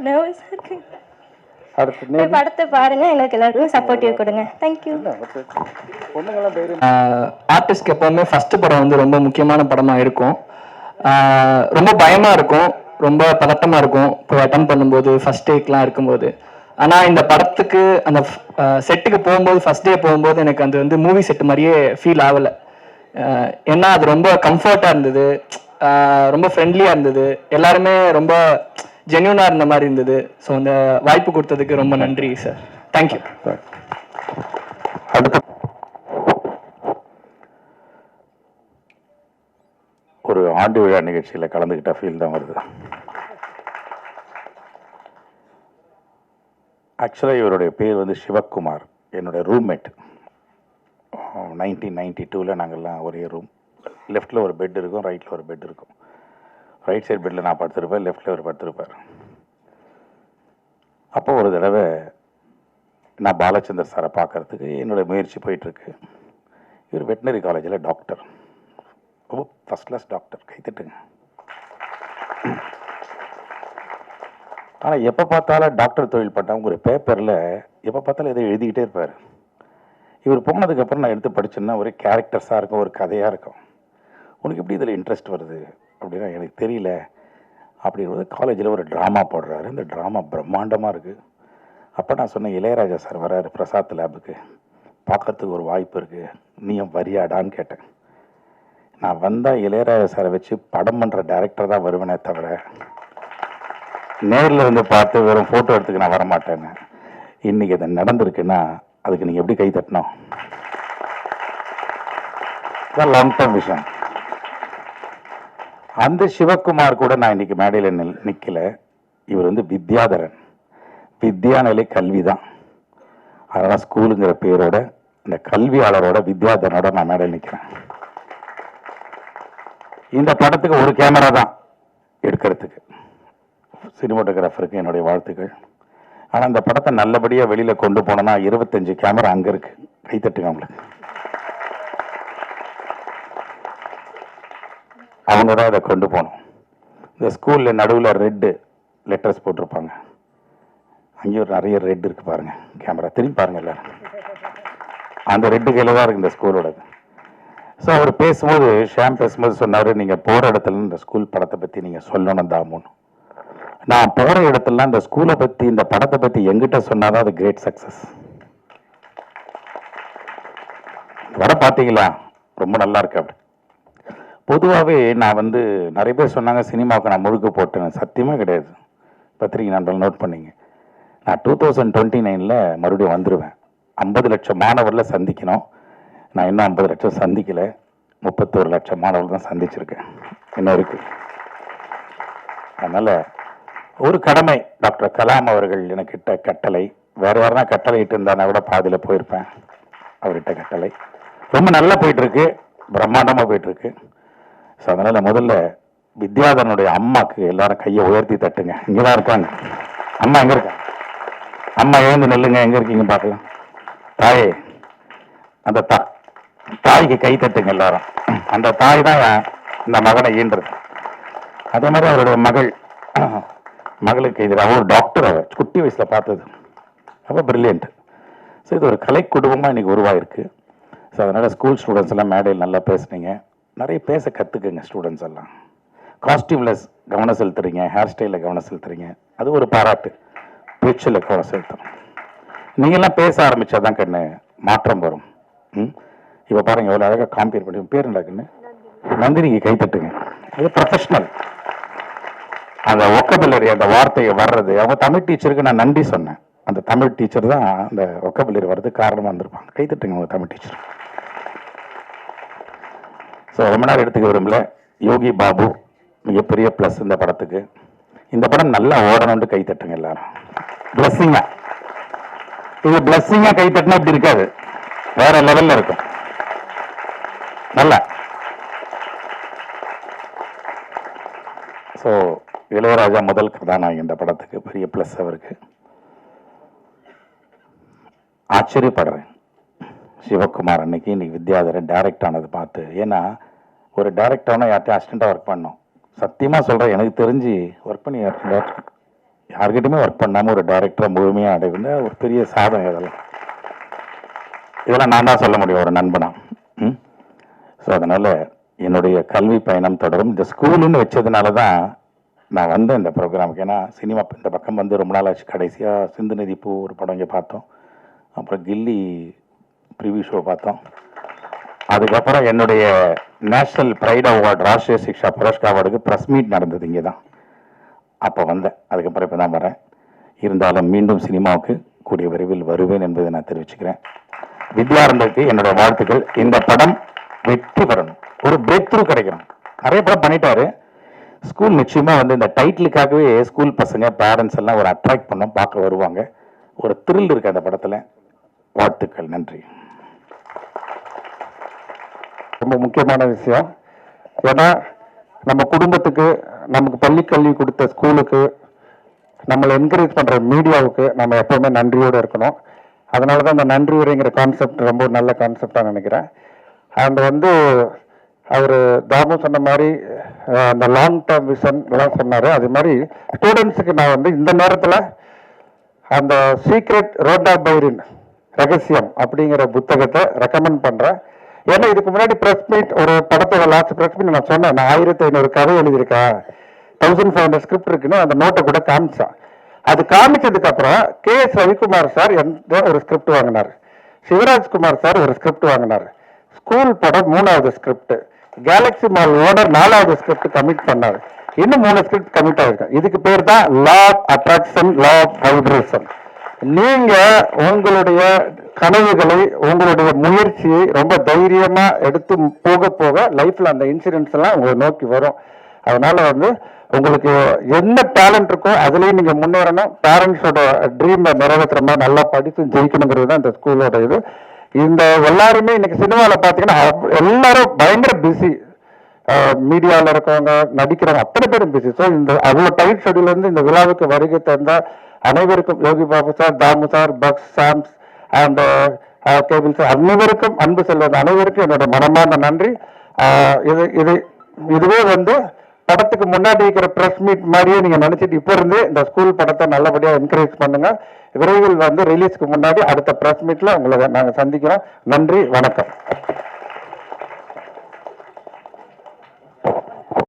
S7: நர்வஸாக இருக்கு.
S1: அடுத்து
S7: படத்தை பாருங்க, எங்களுக்கு எல்லாருக்கும் சப்போர்ட்டிவ் கொடுங்க. தேங்க்யூ.
S11: ஆர்டிஸ்ட்க்கு எப்போவுமே ஃபர்ஸ்ட் படம் வந்து ரொம்ப முக்கியமான படமாக இருக்கும். ரொம்ப பயமாக இருக்கும், ரொம்ப பதட்டமாக இருக்கும் போய் அட்டன் பண்ணும்போது, ஃபர்ஸ்ட் டேக்லாம் இருக்கும்போது. ஆனால் இந்த படத்துக்கு அந்த செட்டுக்கு போகும்போது, ஃபர்ஸ்ட் டே போகும்போது எனக்கு அது வந்து மூவி செட்டு மாதிரியே ஃபீல் ஆகலை. ஏன்னா அது ரொம்ப கம்ஃபர்ட்டாக இருந்தது, ரொம்ப ஃப்ரெண்ட்லியாக இருந்தது, எல்லாருமே ரொம்ப ஜென்யூனாக இருந்த மாதிரி இருந்தது. ஸோ அந்த வாய்ப்பு கொடுத்ததுக்கு ரொம்ப நன்றி சார். தேங்க்யூ.
S1: அடுத்து
S5: ஒரு ஆண்டு விழா நிகழ்ச்சியில் கலந்துக்கிட்ட ஃபீல் தான் வருது. ஆக்சுவலாக இவருடைய பேர் வந்து சிவக்குமார். என்னுடைய ரூம்மேட். 1992 நாங்கள்லாம் ஒரே ரூம். லெஃப்டில் ஒரு பெட் இருக்கும், ரைட்டில் ஒரு பெட் இருக்கும். ரைட் சைடு பெட்டில் நான் படுத்திருப்பேன், லெஃப்டில் அவர் படுத்திருப்பார். அப்போ ஒரு தடவை நான் பாலச்சந்தர் சாரை பார்க்கறதுக்கு என்னுடைய முயற்சி போயிட்டுருக்கு. இவர் வெட்டினரி காலேஜில் டாக்டர், ரொம்ப ஃபஸ்ட் கிளாஸ் டாக்டர், கைத்தட்டுங்க. ஆனால் எப்போ பார்த்தாலும் டாக்டர் தொழில் பண்ணவங்க ஒரு பேப்பரில் எப்போ பார்த்தாலும் எதை எழுதிக்கிட்டே இருப்பார். இவர் போனதுக்கப்புறம் நான் எடுத்து படிச்சேன்னா ஒரு கேரக்டர்ஸாக இருக்கும், ஒரு கதையாக இருக்கும். உனக்கு எப்படி இதில் இன்ட்ரெஸ்ட் வருது அப்படின்னா எனக்கு தெரியல அப்படின்றது. காலேஜில் ஒரு ட்ராமா போடுறாரு, அந்த ட்ராமா பிரம்மாண்டமாக இருக்குது. அப்போ நான் சொன்னேன், இளையராஜா சார் வராரு பிரசாத் லேபுக்கு, பார்க்கறதுக்கு ஒரு வாய்ப்பு இருக்குது, நீயும் வரியாடான்னு கேட்டேன். நான் வந்தால் இளையராஜா சாரை வச்சு படம் பண்ணுற டைரக்டர் தான் வருவேனே தவிர நேரில் இருந்து பார்த்து வெறும் ஃபோட்டோ எடுத்துக்க நான் வரமாட்டேன்னு. இன்றைக்கி அது நடந்திருக்குன்னா அதுக்கு நீங்கள் எப்படி கை தட்டணும்? லாங் டேர்ம் விஷயம். அந்த சிவகுமார் கூட நான் இன்னைக்கு மேடையில் நிற்கல. இவர் வந்து வித்யாதரன், வித்யாநிலை கல்வி தான். அதனால் ஸ்கூலுங்கிற பேரோட இந்த கல்வியாளரோட வித்யாதரனோட நான் மேடையில் நிற்கிறேன். இந்த படத்துக்கு ஒரு கேமரா தான் எடுக்கிறதுக்கு. சினிமாட்டோகிராஃபருக்கு என்னுடைய வாழ்த்துக்கள். ஆனால் இந்த படத்தை நல்லபடியாக வெளியில் கொண்டு போனோன்னா 25 கேமரா அங்கே இருக்கு. கைத்தட்டுங்க அவங்களுக்கு. அவங்க தான் இதை கொண்டு போகணும். இந்த ஸ்கூலில் நடுவில் ரெட்டு லெட்டர்ஸ் போட்டிருப்பாங்க, அங்கேயும் ஒரு நிறைய ரெட் இருக்குது பாருங்கள். கேமரா திரும்பி பாருங்கள் எல்லாரும். அந்த ரெட்டு கையில் தான் இருக்குது இந்த ஸ்கூலோடது. ஸோ அவர் பேசும்போது, ஷாம் பேசும்போது சொன்னார், நீங்கள் போகிற இடத்துல இந்த ஸ்கூல் படத்தை பற்றி நீங்கள் சொல்லணும் தாமுன்னு. நான் போகிற இடத்துலலாம் இந்த ஸ்கூலை பற்றி, இந்த படத்தை பற்றி எங்கிட்ட சொன்னாதான் அது கிரேட் சக்ஸஸ். படம் பார்த்தீங்களா? ரொம்ப நல்லா இருக்கு. அப்படி பொதுவாகவே நான் வந்து நிறைய பேர் சொன்னாங்க சினிமாவுக்கு நான் முழுக்க போட்டேன். சத்தியமாக கிடையாது. பத்திரிகை நண்பர்கள் நோட் பண்ணிங்க. நான் 2029 மறுபடியும் வந்துடுவேன். 50 லட்சம் மாணவரில் சந்திக்கணும். நான் இன்னும் 50 லட்சம் சந்திக்கலை. 31 லட்சம் மாணவர்கள் தான் சந்திச்சிருக்கேன் இன்னும் இருக்கு. அதனால் ஒரு கடமை, டாக்டர் கலாம் அவர்கள் எனக்கிட்ட கட்டளை. வேறு யாருனா கட்டளை இட்டு இருந்தானா கூட பாதியில் போயிருப்பேன். அவர்கிட்ட கட்டளை ரொம்ப நல்லா போயிட்டுருக்கு, பிரம்மாண்டமாக போயிட்டுருக்கு. ஸோ அதனால் முதல்ல வித்யாதரனுடைய அம்மாக்கு எல்லாரும் கையை உயர்த்தி தட்டுங்க. இங்கதான் இருக்காங்க. அம்மா எங்க இருக்காங்க? அம்மா எழுந்து நெல்லுங்க. எங்க இருக்கீங்க பார்க்கலாம். தாயே, அந்த தாய்க்கு கை தட்டுங்க எல்லாரும். அந்த தாய் தான் இந்த மகனை ஈன்றது. அதே மாதிரி அவருடைய மகளுக்கு இது அவர் டாக்டர். அவர் குட்டி வயசுல பார்த்தது ரொம்ப பிரில்லியன்ட். ஸோ இது ஒரு கலை குடும்பமாக இன்னைக்கு உருவாயிருக்கு. ஸோ அதனால் ஸ்கூல் ஸ்டூடெண்ட்ஸ் எல்லாம் மேடையில் நல்லா பேசுனீங்க. நிறைய பேச கற்றுக்குங்க ஸ்டூடெண்ட்ஸ் எல்லாம். காஸ்டியூமில் கவனம் செலுத்துறீங்க, ஹேர் ஸ்டைலில் கவனம் செலுத்துறீங்க, அது ஒரு பாராட்டு. பேச்சில் கவனம் செலுத்தணும். நீங்கள்லாம் பேச ஆரம்பித்தா தான் கண்ணு மாற்றம் வரும். இப்போ பாருங்கள் எவ்வளோ அழகாக காம்பேர் பண்ணி. பேர் நடக்குன்னு நந்தினிக்கு கை தட்டுங்க. அது ப்ரொஃபஷ்னல். அந்த ஒக்கபிலரி, அந்த வார்த்தையை வர்றது, அவங்க தமிழ் டீச்சருக்கு நான் நன்றி சொன்னேன். அந்த தமிழ் டீச்சர் தான் அந்த ஒக்கபிலரி வர்றதுக்கு காரணமாக இருந்திருப்பாங்க. கை தட்டுங்க அவங்க தமிழ் டீச்சர். ஸோ ரொம்ப நேரம் எடுத்துக்க விரும்பல. யோகி பாபு மிகப்பெரிய ப்ளஸ் இந்த படத்துக்கு. இந்த படம் நல்லா ஓடணும்னு கை தட்டுங்க எல்லாரும். பிளஸ்ஸிங்கா, இது பிளஸ்ஸிங்கா கை தட்டினா இப்படி இருக்காது, வேற லெவல்ல இருக்கும். நல்லா. ஸோ இளையராஜா முதல் கதாநாயகன் இந்த படத்துக்கு, பெரிய ப்ளஸ் அவருக்கு. ஆச்சரியப்படுறேன் சிவகுமார் அன்னைக்கு இன்னைக்கு வித்யாதரன் டைரக்ட் ஆனது பார்த்து. ஏன்னா ஒரு டைரக்ட் ஆனால் யார்ட்டையும் அசிஸ்டண்டாக ஒர்க் பண்ணோம். சத்தியமாக சொல்கிறேன், எனக்கு தெரிஞ்சு ஒர்க் பண்ணி யார்கிட்டையுமே ஒர்க் பண்ணாமல் ஒரு டைரக்டரை முழுமையாக அடைவுங்க ஒரு பெரிய சாதனை. இதெல்லாம் நான் தான் சொல்ல முடியும் ஒரு நண்பனா. ஸோ அதனால் என்னுடைய கல்வி பயணம் தொடரும். இந்த ஸ்கூலுன்னு வச்சதுனால தான் நான் வந்தேன் இந்த ப்ரோக்ராமுக்கு. ஏன்னா சினிமா இந்த பக்கம் வந்து ரொம்ப நாள் ஆச்சு. கடைசியாக சிந்து நதி பூ ஒரு படம் இங்கே பார்த்தோம். அப்புறம் கில்லி ப்ரிவியூ ஷோ பார்த்தோம். அதுக்கப்புறம் என்னுடைய நேஷ்னல் ப்ரைட் அவார்டு ராஷ்ட்ரிய சிக்ஷா புரஸ்கார் அவார்டுக்கு ப்ரெஸ் மீட் நடந்தது இங்கே தான். அப்போ வந்தேன். அதுக்கப்புறம் இப்போ தான் வரேன். இருந்தாலும் மீண்டும் சினிமாவுக்கு கூடிய விரைவில் வருவேன் என்பதை நான் தெரிவிச்சுக்கிறேன். வித்யாரம்பருக்கு என்னுடைய வாழ்த்துக்கள். இந்த படம் வெற்றி பெறணும், ஒரு பிரேக் த்ரூ கிடைக்கணும். நிறைய படம் பண்ணிட்டாரு. ஸ்கூல் நிச்சயமாக வந்து இந்த டைட்டிலுக்காகவே ஸ்கூல் பசங்க பேரண்ட்ஸ் எல்லாம் ஒரு அட்ராக்ட் பண்ண பார்க்க வருவாங்க. ஒரு த்ரில் இருக்கு அந்த படத்தில். வாழ்த்துக்கள். நன்றி.
S1: ரொம்ப முக்கியமான விஷயம். ஏன்னா நம்ம குடும்பத்துக்கு, நமக்கு பள்ளி கல்வி கொடுத்த ஸ்கூலுக்கு, நம்மளை என்கரேஜ் பண்ணுற மீடியாவுக்கு நம்ம எப்பவுமே நன்றியோடு இருக்கணும். அதனால தான் இந்த நன்றி உரைங்கிற கான்செப்ட் ரொம்ப நல்ல கான்செப்டாக நினைக்கிறேன். அண்ட் வந்து அவர் தாமு சொன்ன மாதிரி அந்த லாங் டேர்ம் விஷன் எல்லாம் சொன்னார். அது மாதிரி ஸ்டூடெண்ட்ஸுக்கு நான் வந்து இந்த நேரத்தில் அந்த சீக்ரெட் ரோண்டா பைரின் ரகசியம் அப்படிங்கிற புத்தகத்தை ரெக்கமெண்ட் பண்ணுறேன். ஏன்னா இதுக்கு முன்னாடி ப்ரெஸ் மீட் ஒரு படத்தோட லாஸ்ட் ப்ரெஸ் மீட் நான் சொன்னேன், நான் 1500 கதை எழுதியிருக்கேன், 1500 ஸ்கிரிப்ட் இருக்குன்னு அந்த நோட்டை கூட காமிச்சான். அது காமிச்சதுக்கு அப்புறம் KS ரவிக்குமார் சார் ஒரு ஸ்கிரிப்ட் வாங்கினார், சிவராஜ்குமார் சார் ஒரு ஸ்கிரிப்ட் வாங்கினார், ஸ்கூல் படம் 3வது ஸ்கிரிப்ட், கேலக்ஸி மால் ஓனர் 4வது ஸ்கிரிப்ட் கமிட் பண்ணார், இன்னும் 3 ஸ்கிரிப்ட் கமிட் ஆகிருக்கேன். இதுக்கு பேர் தான் law of attraction, law of vibration. நீங்க உங்களுடைய கனவுகளை, உங்களுடைய முயற்சியை ரொம்ப தைரியமா எடுத்து போக போக லைஃப்ல அந்த இன்சிடென்ட்ஸ் எல்லாம் உங்களை நோக்கி வரும். அதனால வந்து உங்களுக்கு என்ன டேலண்ட் இருக்கோ அதுலயும் நீங்க முன்னேறணும். பேரண்ட்ஸோட ட்ரீம் நிறைவேற்றுற மாதிரி நல்லா படித்து ஜெயிக்கணுங்கிறது தான் இந்த ஸ்கூலோட இது. இந்த எல்லாருமே இன்னைக்கு சினிமாவில் பார்த்தீங்கன்னா எல்லாரும் பயங்கர பிஸி. மீடியாவில் இருக்கவங்க, நடிக்கிறவங்க அத்தனை பேரும் பிஸி. ஸோ இந்த அவ்வளோ டைட் ஷெடியூல் வந்து இந்த விழாவுக்கு வருகை தந்த அனைவருக்கும், Yogi Babu sir, Damu sir, Bucks, Sams and Cable sir, அனைவருக்கும், அன்பு செல்வது அனைவருக்கும் என்னோட மனமார்ந்த நன்றி. இதுவே வந்து படத்துக்கு முன்னாடி இருக்கிற ப்ரெஸ் மீட் மாதிரியே நீங்க நினைச்சிட்டு இப்போ இருந்து இந்த ஸ்கூல் படத்தை நல்லபடியா என்கரேஜ் பண்ணுங்க. விரைவில் வந்து ரிலீஸ்க்கு முன்னாடி அடுத்த ப்ரெஸ் மீட்ல உங்களை நாங்கள் சந்திக்கிறோம். நன்றி, வணக்கம்.